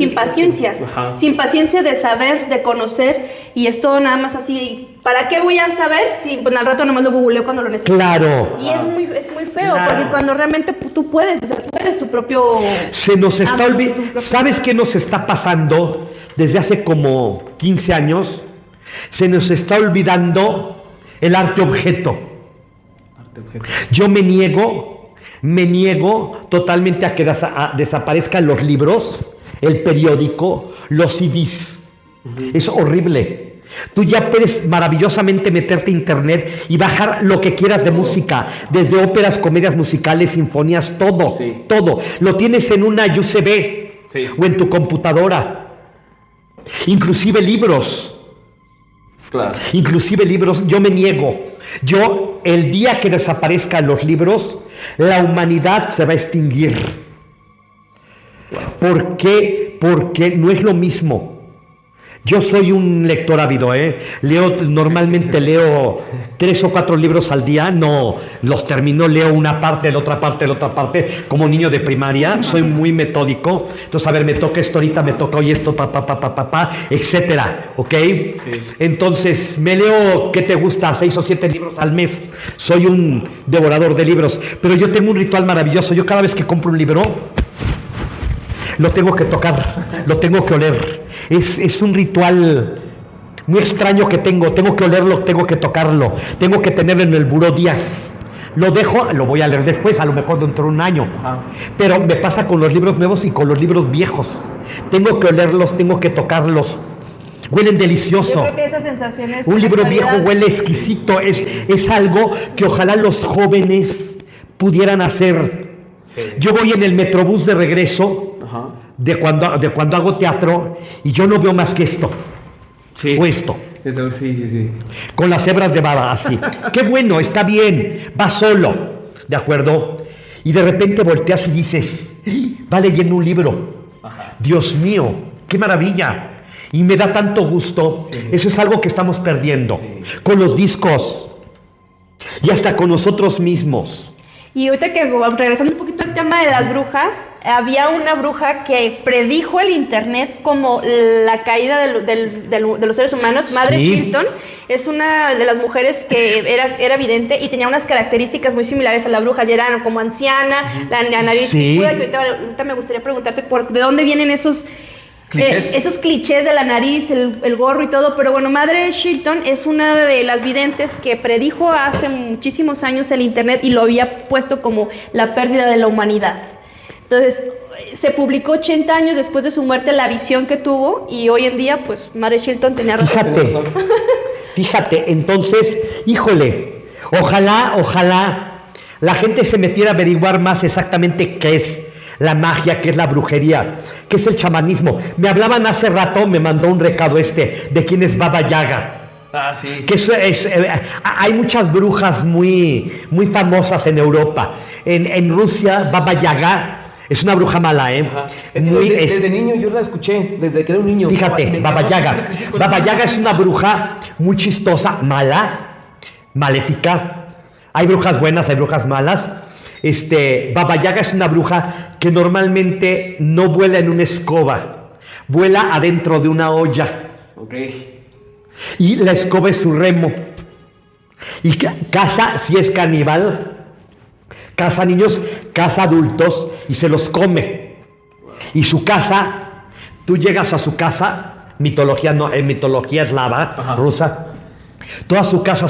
sin paciencia de saber, de conocer, y es todo nada más así. ¿Para qué voy a saber si pues al rato nomás lo googleo cuando lo necesito? Claro. Y es muy feo, porque cuando realmente tú puedes, o sea, tú eres tu propio... Se nos está olvidando. ¿Sabes qué nos está pasando desde hace como 15 años? Se nos está olvidando el arte objeto. Yo me niego totalmente a que desaparezcan los libros, el periódico, los CDs. Es horrible. Tú ya puedes maravillosamente meterte a internet y bajar lo que quieras de música, desde óperas, comedias musicales, sinfonías, todo, todo. Lo tienes en una USB o en tu computadora. Inclusive libros. Claro. Inclusive libros, yo me niego. Yo, el día que desaparezcan los libros, la humanidad se va a extinguir. ¿Por qué? Porque no es lo mismo. Yo soy un lector ávido, normalmente leo 3 o 4 libros al día, no los termino, leo una parte, la otra parte, como niño de primaria, soy muy metódico. Entonces, a ver, me toca esto ahorita, me toca hoy esto, etcétera, ¿ok? Sí. Entonces, me leo, ¿qué te gusta? 6 o 7 libros al mes. Soy un devorador de libros, pero yo tengo un ritual maravilloso. Yo cada vez que compro un libro, lo tengo que tocar, lo tengo que oler. Es un ritual muy extraño que tengo que olerlo, tengo que tocarlo, tengo que tenerlo en el buró días. Lo dejo, lo voy a leer después, a lo mejor dentro de un año. Pero me pasa con los libros nuevos y con los libros viejos. Tengo que olerlos, tengo que tocarlos. Huelen delicioso. Yo creo que esa sensación es... Un libro viejo huele exquisito, es algo que ojalá los jóvenes pudieran hacer. Sí. Yo voy en el metrobús de regreso, de cuando hago teatro, y yo no veo más que esto. Sí. O esto. Eso, sí. Con las hebras de baba, así. Qué bueno, está bien, va solo, ¿de acuerdo? Y de repente volteas y dices, va leyendo un libro. Dios mío, qué maravilla. Y me da tanto gusto. Sí. Eso es algo que estamos perdiendo. Sí. Con los discos. Y hasta con nosotros mismos. Y ahorita que regresando un poquito al tema de las brujas, había una bruja que predijo el internet como la caída de los seres humanos. Madre Shilton es una de las mujeres que era vidente y tenía unas características muy similares a la bruja. Ya era como anciana, la nariz picuda, que ahorita me gustaría preguntarte de dónde vienen esos clichés de la nariz, el gorro y todo. Pero bueno, Madre Shilton es una de las videntes que predijo hace muchísimos años el internet y lo había puesto como la pérdida de la humanidad. Entonces, se publicó 80 años después de su muerte la visión que tuvo, y hoy en día, pues, Madre Shilton tenía razón. Fíjate, entonces, híjole, ojalá la gente se metiera a averiguar más exactamente qué es la magia, qué es la brujería, qué es el chamanismo. Me hablaban hace rato, me mandó un recado de quién es Baba Yaga. Sí. Que hay muchas brujas muy famosas en Europa. En Rusia, Baba Yaga es una bruja mala, Desde niño yo la escuché, desde que era un niño. Fíjate, Baba Yaga. Baba Yaga es una bruja muy chistosa, mala, maléfica. Hay brujas buenas, hay brujas malas. Baba Yaga es una bruja que normalmente no vuela en una escoba, vuela adentro de una olla. Y la escoba es su remo. Y caza, si es caníbal, caza niños, caza adultos y se los come. Y su casa, tú llegas a su casa, en mitología eslava, rusa, toda su casa,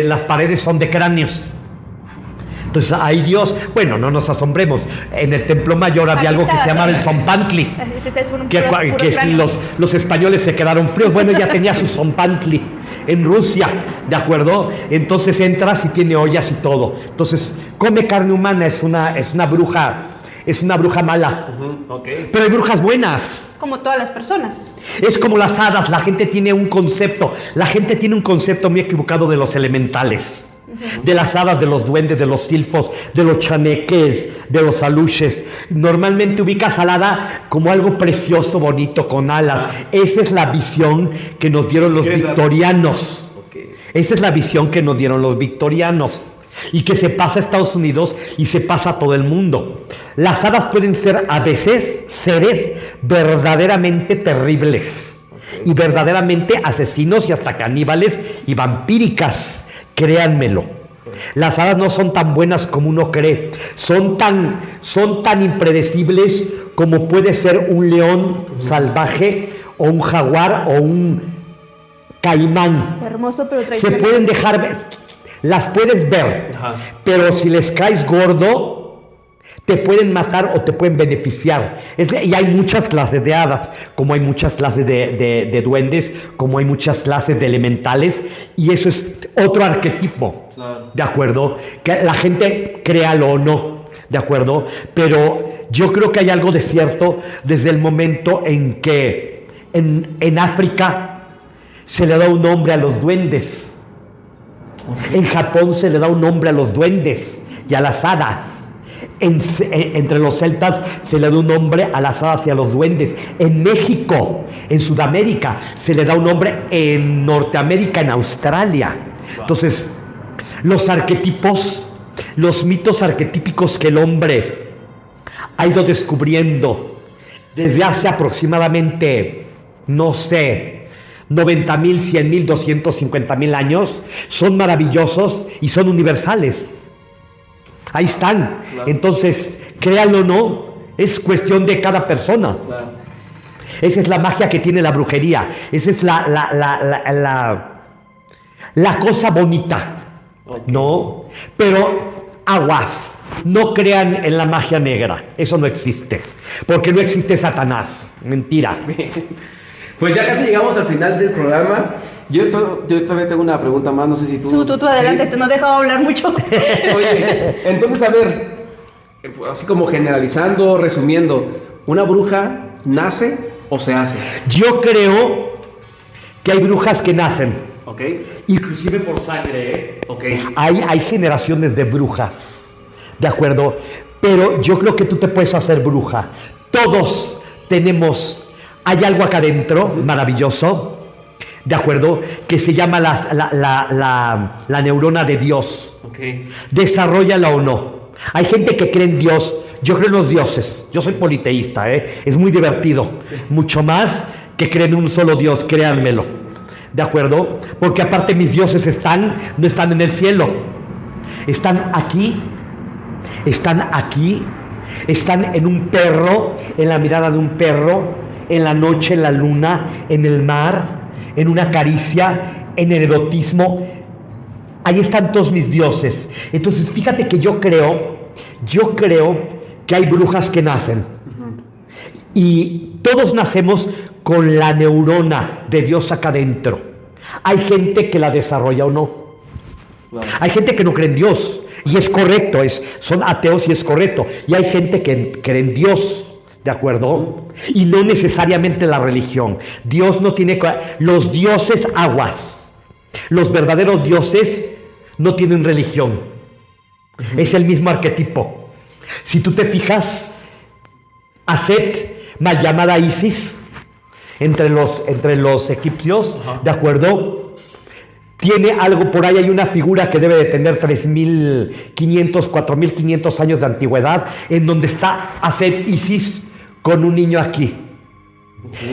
las paredes son de cráneos. Entonces, ay Dios, bueno, no nos asombremos. En el Templo Mayor había algo que se llamaba el Zompantli, que los españoles se quedaron fríos. Bueno, ya tenía su Zompantli en Rusia, ¿de acuerdo? Entonces entras y tiene ollas y todo. Entonces, come carne humana, es una bruja mala. Pero hay brujas buenas. Como todas las personas. Es como las hadas, la gente tiene un concepto muy equivocado de los elementales. De las hadas, de los duendes, de los silfos, de los chaneques, de los aluches. Normalmente ubicas al hada como algo precioso, bonito, con alas. Esa es la visión que nos dieron los victorianos. Esa es la visión que nos dieron los victorianos. Y que se pasa a Estados Unidos y se pasa a todo el mundo. Las hadas pueden ser a veces seres verdaderamente terribles. Y verdaderamente asesinos y hasta caníbales y vampíricas. Créanmelo, las hadas no son tan buenas como uno cree, son tan impredecibles como puede ser un león salvaje o un jaguar o un caimán. Hermoso, pero traicionero. Se pueden dejar ver, las puedes ver, pero si les caes gordo, te pueden matar o te pueden beneficiar. Y hay muchas clases de hadas, como hay muchas clases de duendes, como hay muchas clases de elementales, y eso es otro arquetipo, ¿de acuerdo? Que la gente créalo o no, ¿de acuerdo? Pero yo creo que hay algo de cierto desde el momento en que en África se le da un nombre a los duendes. En Japón se le da un nombre a los duendes y a las hadas. Entre los celtas se le da un nombre a las hadas y a los duendes. En México, en Sudamérica, se le da un nombre. En Norteamérica, en Australia. Entonces, los arquetipos, los mitos arquetípicos que el hombre ha ido descubriendo desde hace aproximadamente, no sé, 90,000, 100,000, 250,000 años, son maravillosos y son universales. Ahí están. Claro. Entonces, créanlo o no, es cuestión de cada persona. Claro. Esa es la magia que tiene la brujería. Esa es la cosa bonita. ¿No? Pero aguas. No crean en la magia negra. Eso no existe. Porque no existe Satanás. Mentira. Pues ya casi llegamos al final del programa. Yo también tengo una pregunta más, no sé si tú... Tú adelante, ¿sí? Te no he dejado hablar mucho. Oye, entonces a ver, así como generalizando, resumiendo, ¿una bruja nace o se hace? Yo creo que hay brujas que nacen. Ok. Inclusive por sangre, ¿eh? Ok. Hay generaciones de brujas, ¿de acuerdo? Pero yo creo que tú te puedes hacer bruja. Todos tenemos... Hay algo acá adentro, maravilloso, ¿de acuerdo? Que se llama la neurona de Dios. Okay. Desarróllala o no. Hay gente que cree en Dios. Yo creo en los dioses. Yo soy politeísta, es muy divertido. Mucho más que creer en un solo Dios, créanmelo. ¿De acuerdo? Porque aparte mis dioses no están en el cielo. Están aquí. Están en un perro, en la mirada de un perro, en la noche, en la luna, en el mar, en una caricia, en el erotismo. Ahí están todos mis dioses. Entonces, fíjate que yo creo que hay brujas que nacen. Y todos nacemos con la neurona de Dios acá adentro. Hay gente que la desarrolla o no. Wow. Hay gente que no cree en Dios. Y es correcto, son ateos y es correcto. Y hay gente que cree en Dios, ¿de acuerdo? Y no necesariamente la religión. Dios no tiene... Los dioses aguas. Los verdaderos dioses no tienen religión. Es el mismo arquetipo. Si tú te fijas, Aset, mal llamada Isis, entre los egipcios, ¿de acuerdo? Tiene algo por ahí, hay una figura que debe de tener 3.500, 4.500 años de antigüedad, en donde está Aset Isis con un niño aquí.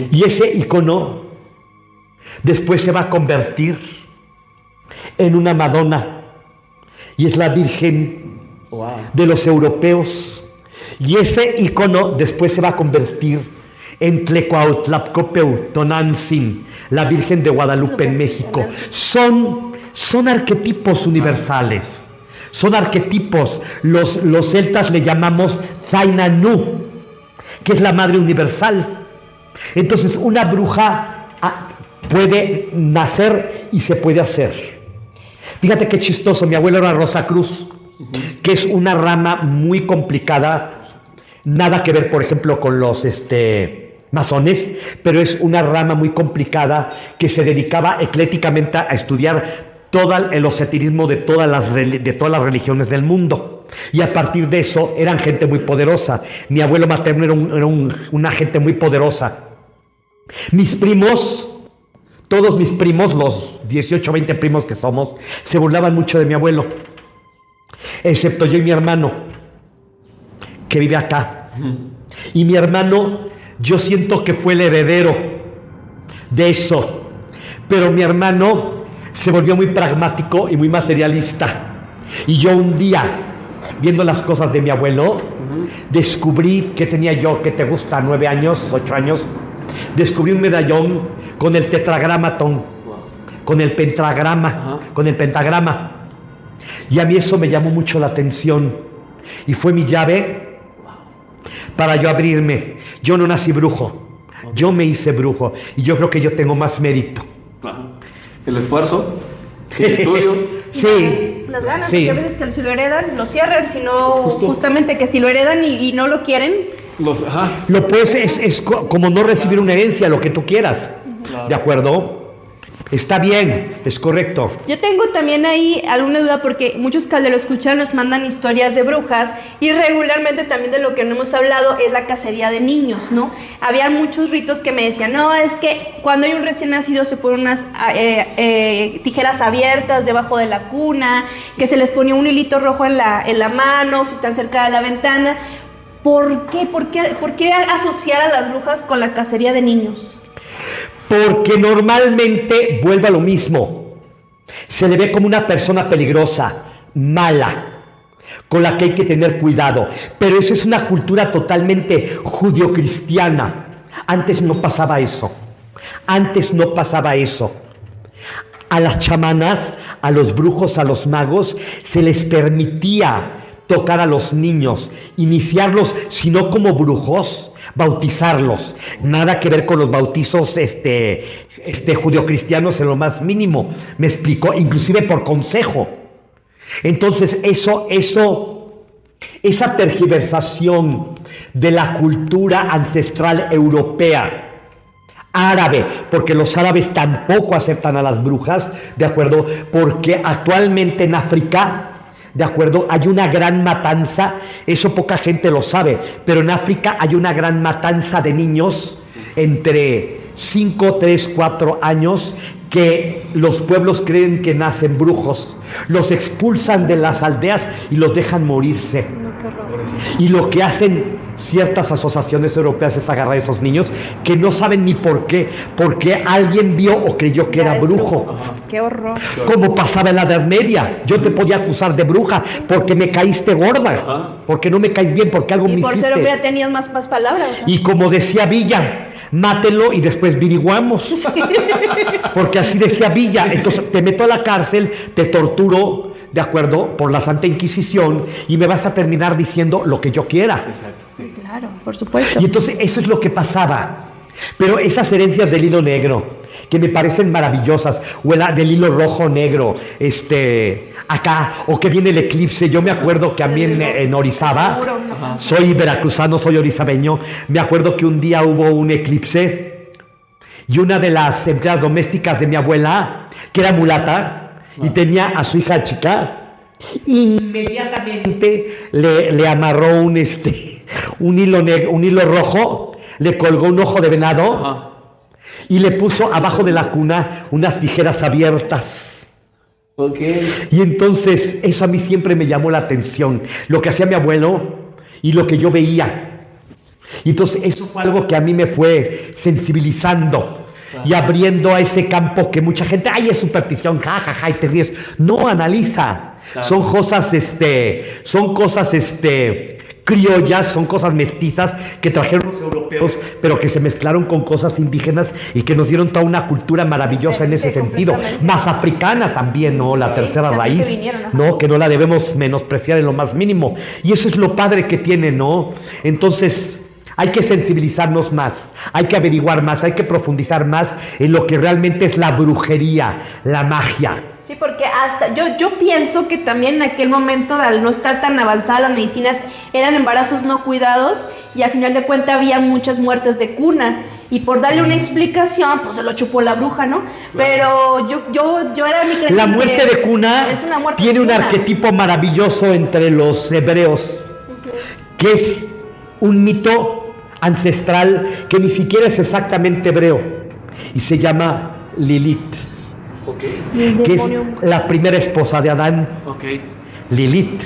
Y ese icono después se va a convertir en una Madonna, y es la Virgen de los europeos. Y ese icono después se va a convertir en Tlecuautlapcopeu Tonantzin, la Virgen de Guadalupe en México. Son arquetipos universales, son arquetipos. Los celtas le llamamos Zainanú, que es la Madre Universal. Entonces una bruja puede nacer y se puede hacer. Fíjate qué chistoso, mi abuelo era Rosa Cruz, que es una rama muy complicada, nada que ver, por ejemplo, con los masones, pero es una rama muy complicada que se dedicaba ecléticamente a estudiar todo el esoterismo de todas las religiones del mundo. Y a partir de eso eran gente muy poderosa. Mi abuelo materno era una gente muy poderosa. Mis primos, todos mis primos, los 18, 20 primos que somos, se burlaban mucho de mi abuelo, excepto yo y mi hermano, que vive acá. Y mi hermano, yo siento que fue el heredero de eso, pero mi hermano se volvió muy pragmático y muy materialista. Y yo un día, viendo las cosas de mi abuelo, descubrí que tenía yo, ¿qué te gusta? 9 años, 8 años. Descubrí un medallón con el tetragramatón, con el pentagrama, Y a mí eso me llamó mucho la atención. Y fue mi llave para yo abrirme. Yo no nací brujo, yo me hice brujo. Y yo creo que yo tengo más mérito. El esfuerzo, el estudio. Sí. Las ganas, sí. Porque a veces que si lo heredan, lo cierran, sino justamente que si lo heredan y no lo quieren. Lo puedes, es como no recibir una herencia, lo que tú quieras. Claro. ¿De acuerdo? Está bien, es correcto. Yo tengo también ahí alguna duda porque muchos que lo escuchan nos mandan historias de brujas y regularmente también de lo que no hemos hablado es la cacería de niños, ¿no? Había muchos ritos que me decían, no, es que cuando hay un recién nacido se ponen unas tijeras abiertas debajo de la cuna, que se les ponía un hilito rojo en la mano, si están cerca de la ventana. ¿Por qué asociar a las brujas con la cacería de niños? Porque normalmente vuelve a lo mismo. Se le ve como una persona peligrosa, mala, con la que hay que tener cuidado. Pero eso es una cultura totalmente judio-cristiana. Antes no pasaba eso. A las chamanas, a los brujos, a los magos, se les permitía tocar a los niños, iniciarlos, sino como brujos, bautizarlos. Nada que ver con los bautizos judio-cristianos en lo más mínimo. Me explicó, inclusive por consejo. Entonces esa tergiversación de la cultura ancestral europea, árabe, porque los árabes tampoco aceptan a las brujas, ¿de acuerdo? Porque actualmente en África, ¿de acuerdo? Hay una gran matanza, eso poca gente lo sabe, pero en África hay una gran matanza de niños entre 5, 3, 4 años que los pueblos creen que nacen brujos, los expulsan de las aldeas y los dejan morirse. Y lo que hacen ciertas asociaciones europeas es agarrar a esos niños que no saben ni por qué, porque alguien vio o creyó que era brujo. ¡Qué horror! Como pasaba en la Edad Media, yo te podía acusar de bruja porque me caíste gorda, porque no me caes bien, porque algo me hiciste. Y por ser hombre ya tenías más palabras, ¿no? Y como decía Villa, mátelo y después averiguamos. Porque así decía Villa. Entonces te meto a la cárcel, te torturo, ¿de acuerdo? Por la Santa Inquisición, y me vas a terminar diciendo lo que yo quiera. Exacto. Sí. Claro, por supuesto. Y entonces eso es lo que pasaba. Pero esas herencias del hilo negro, que me parecen maravillosas, o del hilo rojo negro, acá, o que viene el eclipse. Yo me acuerdo que a mí en Orizaba, soy veracruzano, soy orizabeño, me acuerdo que un día hubo un eclipse y una de las empleadas domésticas de mi abuela, que era mulata, y tenía a su hija chica, inmediatamente le amarró un hilo rojo, le colgó un ojo de venado y le puso abajo de la cuna unas tijeras abiertas. Okay. Y entonces eso a mí siempre me llamó la atención, lo que hacía mi abuelo y lo que yo veía. Y entonces eso fue algo que a mí me fue sensibilizando y abriendo a ese campo que mucha gente, ay, es superstición, jajaja, y te ríes. No, analiza. Claro. Son cosas criollas, son cosas mestizas que trajeron los europeos, pero que se mezclaron con cosas indígenas y que nos dieron toda una cultura maravillosa en ese sentido. Más africana también, ¿no? La tercera raíz, ¿no? Que no la debemos menospreciar en lo más mínimo. Y eso es lo padre que tiene, ¿no? Entonces, hay que sensibilizarnos más, hay que averiguar más, hay que profundizar más en lo que realmente es la brujería, la magia. Sí, porque hasta yo pienso que también en aquel momento, al no estar tan avanzadas las medicinas, eran embarazos no cuidados y al final de cuentas había muchas muertes de cuna. Y por darle una explicación, pues se lo chupó la bruja, ¿no? Pero yo era mi creencia. La muerte de cuna tiene un arquetipo maravilloso entre los hebreos, que es un mito ancestral que ni siquiera es exactamente hebreo y se llama Lilith, que es la primera esposa de Adán. Lilith.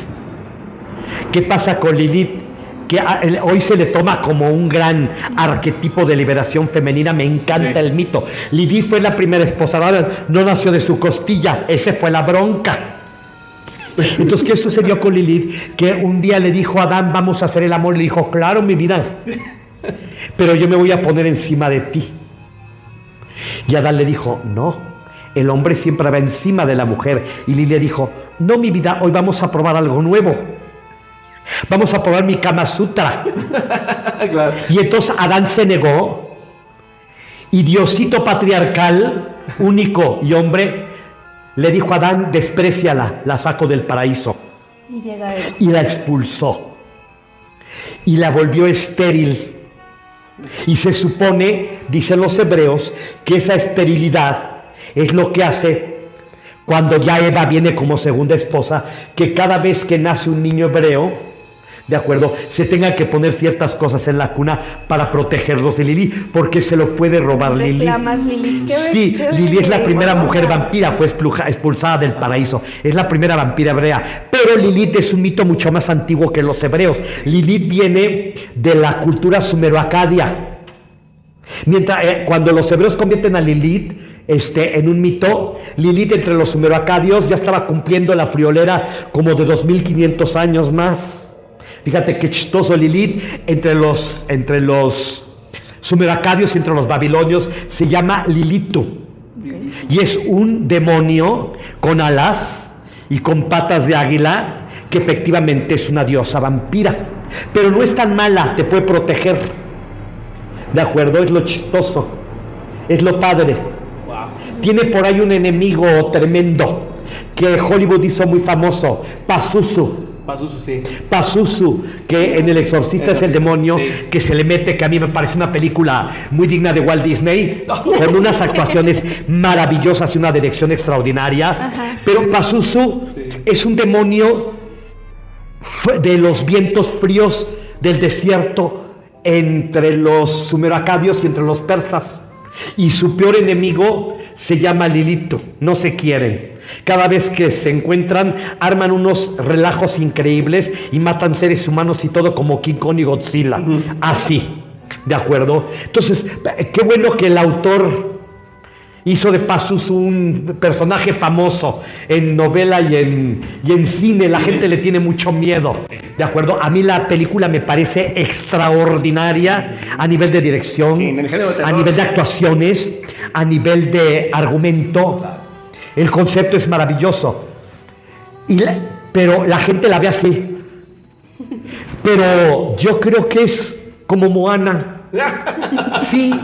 ¿Qué pasa con Lilith? Que hoy se le toma como un gran arquetipo de liberación femenina. Me encanta el mito. Lilith fue la primera esposa de Adán, no nació de su costilla, esa fue la bronca. Entonces, ¿qué sucedió con Lilith? Que un día le dijo a Adán, vamos a hacer el amor. Le dijo, claro, mi vida, pero yo me voy a poner encima de ti. Y Adán le dijo, no, el hombre siempre va encima de la mujer. Y Lilith le dijo, no, mi vida, hoy vamos a probar algo nuevo. Vamos a probar mi Kama Sutra. Claro. Y entonces Adán se negó. Y Diosito patriarcal, único y hombre, le dijo a Adán, despréciala, la saco del paraíso. Y la expulsó. Y la volvió estéril. Y se supone, dicen los hebreos, que esa esterilidad es lo que hace cuando ya Eva viene como segunda esposa, que cada vez que nace un niño hebreo, ¿de acuerdo?, se tengan que poner ciertas cosas en la cuna para protegerlos de Lilith, porque se lo puede robar Lilith. Sí, Lilith es la primera mujer vampira, fue expulsada del paraíso, es la primera vampira hebrea. Pero Lilith es un mito mucho más antiguo que los hebreos. Lilith viene de la cultura sumero-acadia. Mientras, cuando los hebreos convierten a Lilith en un mito, Lilith entre los sumero-acadios ya estaba cumpliendo la friolera como de 2500 años más. Fíjate qué chistoso. Lilith entre los sumero-acadios y entre los babilonios se llama Lilitu. Y es un demonio con alas y con patas de águila, que efectivamente es una diosa vampira. Pero no es tan mala, te puede proteger. ¿De acuerdo? Es lo chistoso, es lo padre. Wow. Tiene por ahí un enemigo tremendo que Hollywood hizo muy famoso, Pazuzu. Sí. Pazuzu, que en El Exorcista es el demonio, sí, que se le mete, que a mí me parece una película muy digna de Walt Disney, con unas actuaciones maravillosas y una dirección extraordinaria. Ajá. Pero Pazuzu es un demonio de los vientos fríos del desierto entre los sumero-acadios y entre los persas. Y su peor enemigo se llama Lilito. No se quieren. Cada vez que se encuentran, arman unos relajos increíbles y matan seres humanos y todo como King Kong y Godzilla. Así, ¿de acuerdo? Entonces, qué bueno que el autor hizo de Pazuzu un personaje famoso en novela y en cine. La gente le tiene mucho miedo, ¿de acuerdo? A mí la película me parece extraordinaria a nivel de dirección, a nivel de actuaciones, a nivel de argumento. El concepto es maravilloso. Pero la gente la ve así. Pero yo creo que es como Moana. Sí,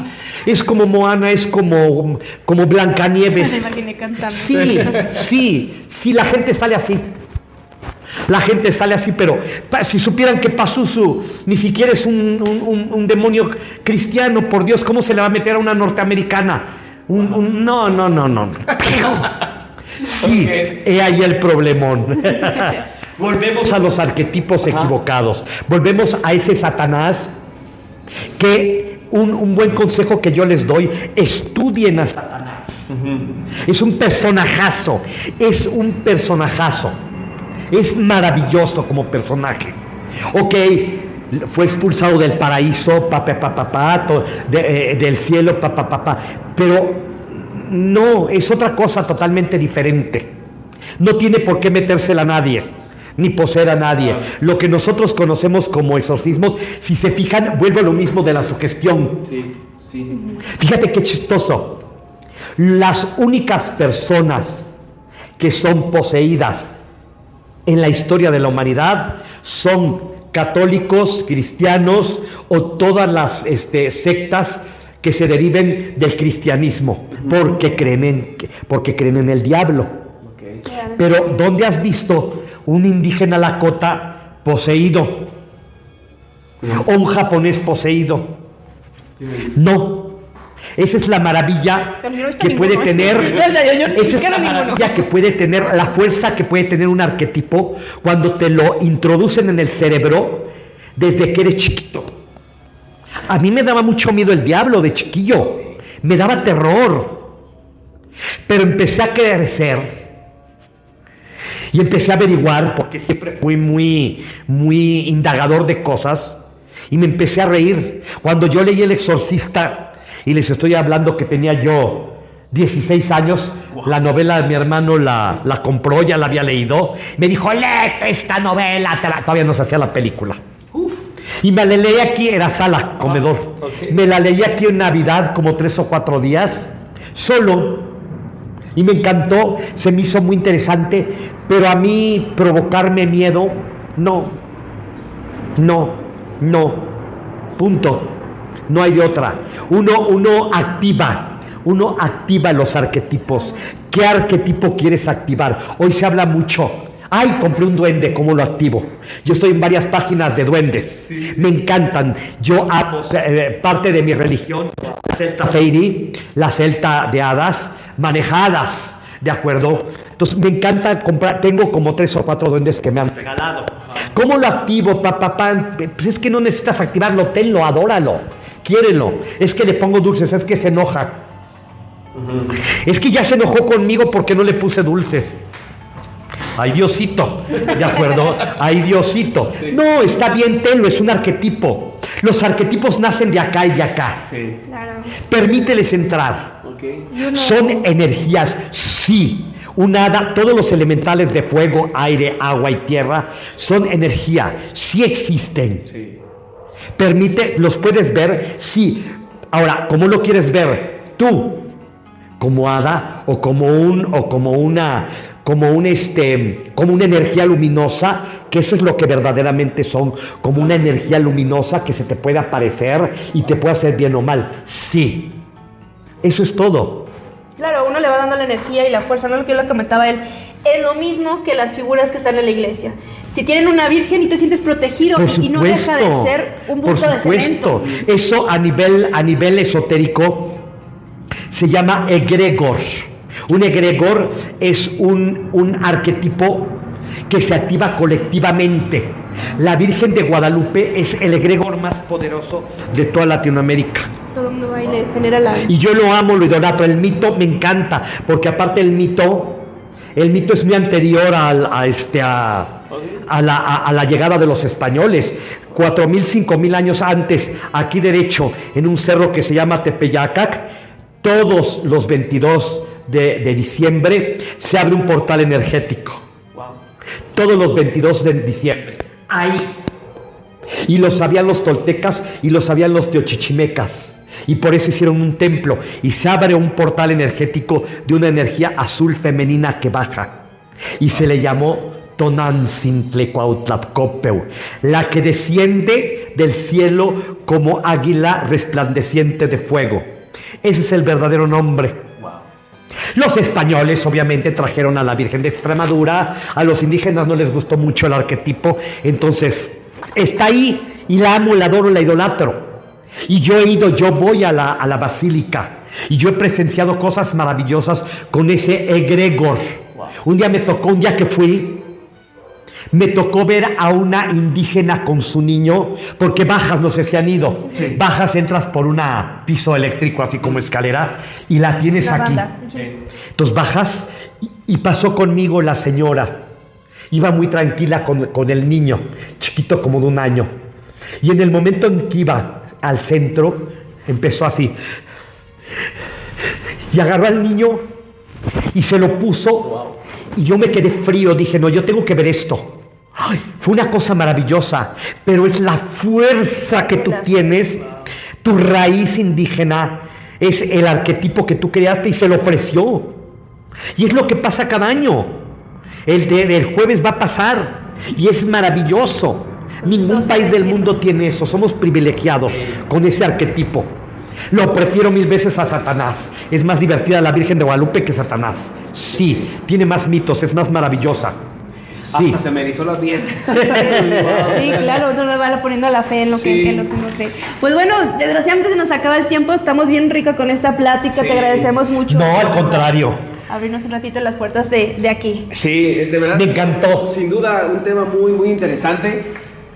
es como Moana, es como Blancanieves. Me imaginé cantando. Sí, la gente sale así. La gente sale así, pero si supieran que Pazuzu ni siquiera es un demonio cristiano, por Dios, ¿cómo se le va a meter a una norteamericana? No. Sí, he ahí el problemón. Volvemos a los arquetipos equivocados. Volvemos a ese Satanás que un buen consejo que yo les doy: estudien a Satanás. Es un personajazo. Es maravilloso como personaje. Ok, fue expulsado del paraíso, del cielo, pero no, es otra cosa totalmente diferente. No tiene por qué metérsela a nadie, ni poseer a nadie. Lo que nosotros conocemos como exorcismos, si se fijan, vuelve a lo mismo de la sugestión. Sí. Fíjate qué chistoso. Las únicas personas que son poseídas en la historia de la humanidad son católicos, cristianos o todas las sectas que se deriven del cristianismo, porque creen en el diablo. Pero ¿dónde has visto un indígena lakota poseído? ¿O un japonés poseído? No. Esa es la maravilla que puede tener. Esa es la maravilla que puede tener, la fuerza que puede tener un arquetipo cuando te lo introducen en el cerebro desde que eres chiquito. A mí me daba mucho miedo el diablo de chiquillo. Me daba terror. Pero empecé a crecer y empecé a averiguar, porque siempre fui muy indagador de cosas, y me empecé a reír. Cuando yo leí El Exorcista, y les estoy hablando que tenía yo 16 años, la novela de mi hermano la compró, ya la había leído, me dijo: léete esta novela, todavía no se hacía la película. Y me la leí aquí, era sala, comedor. Me la leí aquí en Navidad, como 3 o 4 días, solo. Y me encantó, se me hizo muy interesante, pero a mí provocarme miedo, no, punto, no hay de otra. Uno activa los arquetipos. ¿Qué arquetipo quieres activar? Hoy se habla mucho: ay, compré un duende, ¿cómo lo activo? Yo estoy en varias páginas de duendes, me encantan. Yo amo, parte de mi religión, la celta fairy, la celta de hadas, manejadas, ¿de acuerdo? Entonces me encanta comprar, tengo como 3 o 4 duendes que me han regalado. ¿Cómo lo activo, papá? Pues es que no necesitas activarlo, tenlo, adóralo, quiérelo. Es que le pongo dulces, es que se enoja. Es que ya se enojó conmigo porque no le puse dulces. Ay, Diosito, ¿de acuerdo? Ay, Diosito. No, está bien, tenlo, es un arquetipo. Los arquetipos nacen de acá y de acá. Sí. Claro. Permíteles entrar. Son energías, sí. Un hada, todos los elementales de fuego, aire, agua y tierra son energía, sí existen. Sí. ¿Los puedes ver? Sí. Ahora, ¿cómo lo quieres ver? Tú, como hada o como una energía luminosa, que eso es lo que verdaderamente son, como una energía luminosa que se te puede aparecer y te puede hacer bien o mal. Sí. Eso es todo. Claro, uno le va dando la energía y la fuerza, ¿no? Lo que comentaba él, es lo mismo que las figuras que están en la iglesia. Si tienen una virgen y te sientes protegido y no deja de ser un bulto de cemento. Eso a nivel esotérico se llama egregor. Un egregor es un arquetipo que se activa colectivamente. La Virgen de Guadalupe es el egregor más poderoso de toda Latinoamérica. Todo el mundo va y le genera la... Y yo lo amo, lo idolatro. El mito me encanta, porque aparte el mito es muy anterior a la llegada de los españoles. 4.000, 5.000 años antes, aquí derecho, en un cerro que se llama Tepeyacac, todos los 22 de diciembre se abre un portal energético. Wow. Todos los 22 de diciembre. Ahí. Y lo sabían los toltecas y lo sabían los teochichimecas. Y por eso hicieron un templo. Y se abre un portal energético de una energía azul femenina que baja. Y se le llamó Tonantzintlecuautlapcopeu, la que desciende del cielo como águila resplandeciente de fuego. Ese es el verdadero nombre. Wow. Los españoles obviamente trajeron a la Virgen de Extremadura. A los indígenas no les gustó mucho el arquetipo. Entonces está ahí y la amo, la adoro, la idolatro. Y yo voy a la basílica y yo he presenciado cosas maravillosas con ese egregor. Wow. Un día que fui, me tocó ver a una indígena con su niño, porque bajas, no sé si han ido, sí. Bajas, entras por un piso eléctrico, así como escalera, y la tienes la aquí. Sí. Entonces bajas y pasó conmigo la señora. Iba muy tranquila con el niño, chiquito como de 1 año. Y en el momento en que iba al centro, empezó así. Y agarró al niño y se lo puso. Wow. Y yo me quedé frío, dije, no, yo tengo que ver esto. Ay, fue una cosa maravillosa, pero es la fuerza que tú tienes, tu raíz indígena, es el arquetipo que tú creaste y se lo ofreció. Y es lo que pasa cada año. El jueves va a pasar y es maravilloso. Ningún país del mundo tiene eso, somos privilegiados con ese arquetipo. Lo prefiero 1000 veces a Satanás. Es más divertida la Virgen de Guadalupe que Satanás. Sí, tiene más mitos, es más maravillosa. Sí. Hasta se me erizó la piel. Sí, claro, uno le va poniendo la fe en lo que uno cree. Pues bueno, desgraciadamente se nos acaba el tiempo. Estamos bien ricos con esta plática. Te agradecemos mucho. No, al contrario. Abrirnos un ratito las puertas de aquí. Sí, de verdad. Me encantó. Sin duda, un tema muy, muy interesante.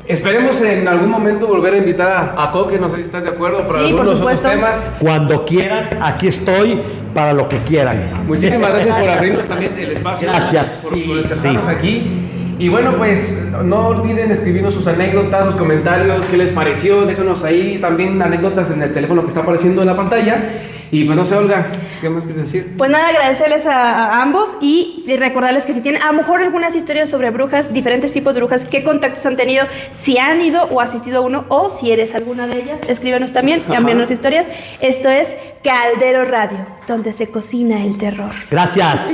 Esperemos en algún momento volver a invitar a Coque, no sé si estás de acuerdo, para algunos otros temas. Cuando quieran, aquí estoy para lo que quieran. Muchísimas gracias por abrirnos también el espacio. Gracias. Por sentarnos aquí. Y bueno, pues no olviden escribirnos sus anécdotas, sus comentarios, qué les pareció. Déjanos ahí también anécdotas en el teléfono que está apareciendo en la pantalla. Y pues no sé, Olga, ¿qué más quieres decir? Pues nada, agradecerles a ambos y recordarles que si tienen a lo mejor algunas historias sobre brujas, diferentes tipos de brujas, qué contactos han tenido, si han ido o asistido a uno, o si eres alguna de ellas, escríbenos también, envíanos historias. Esto es Caldero Radio, donde se cocina el terror. Gracias.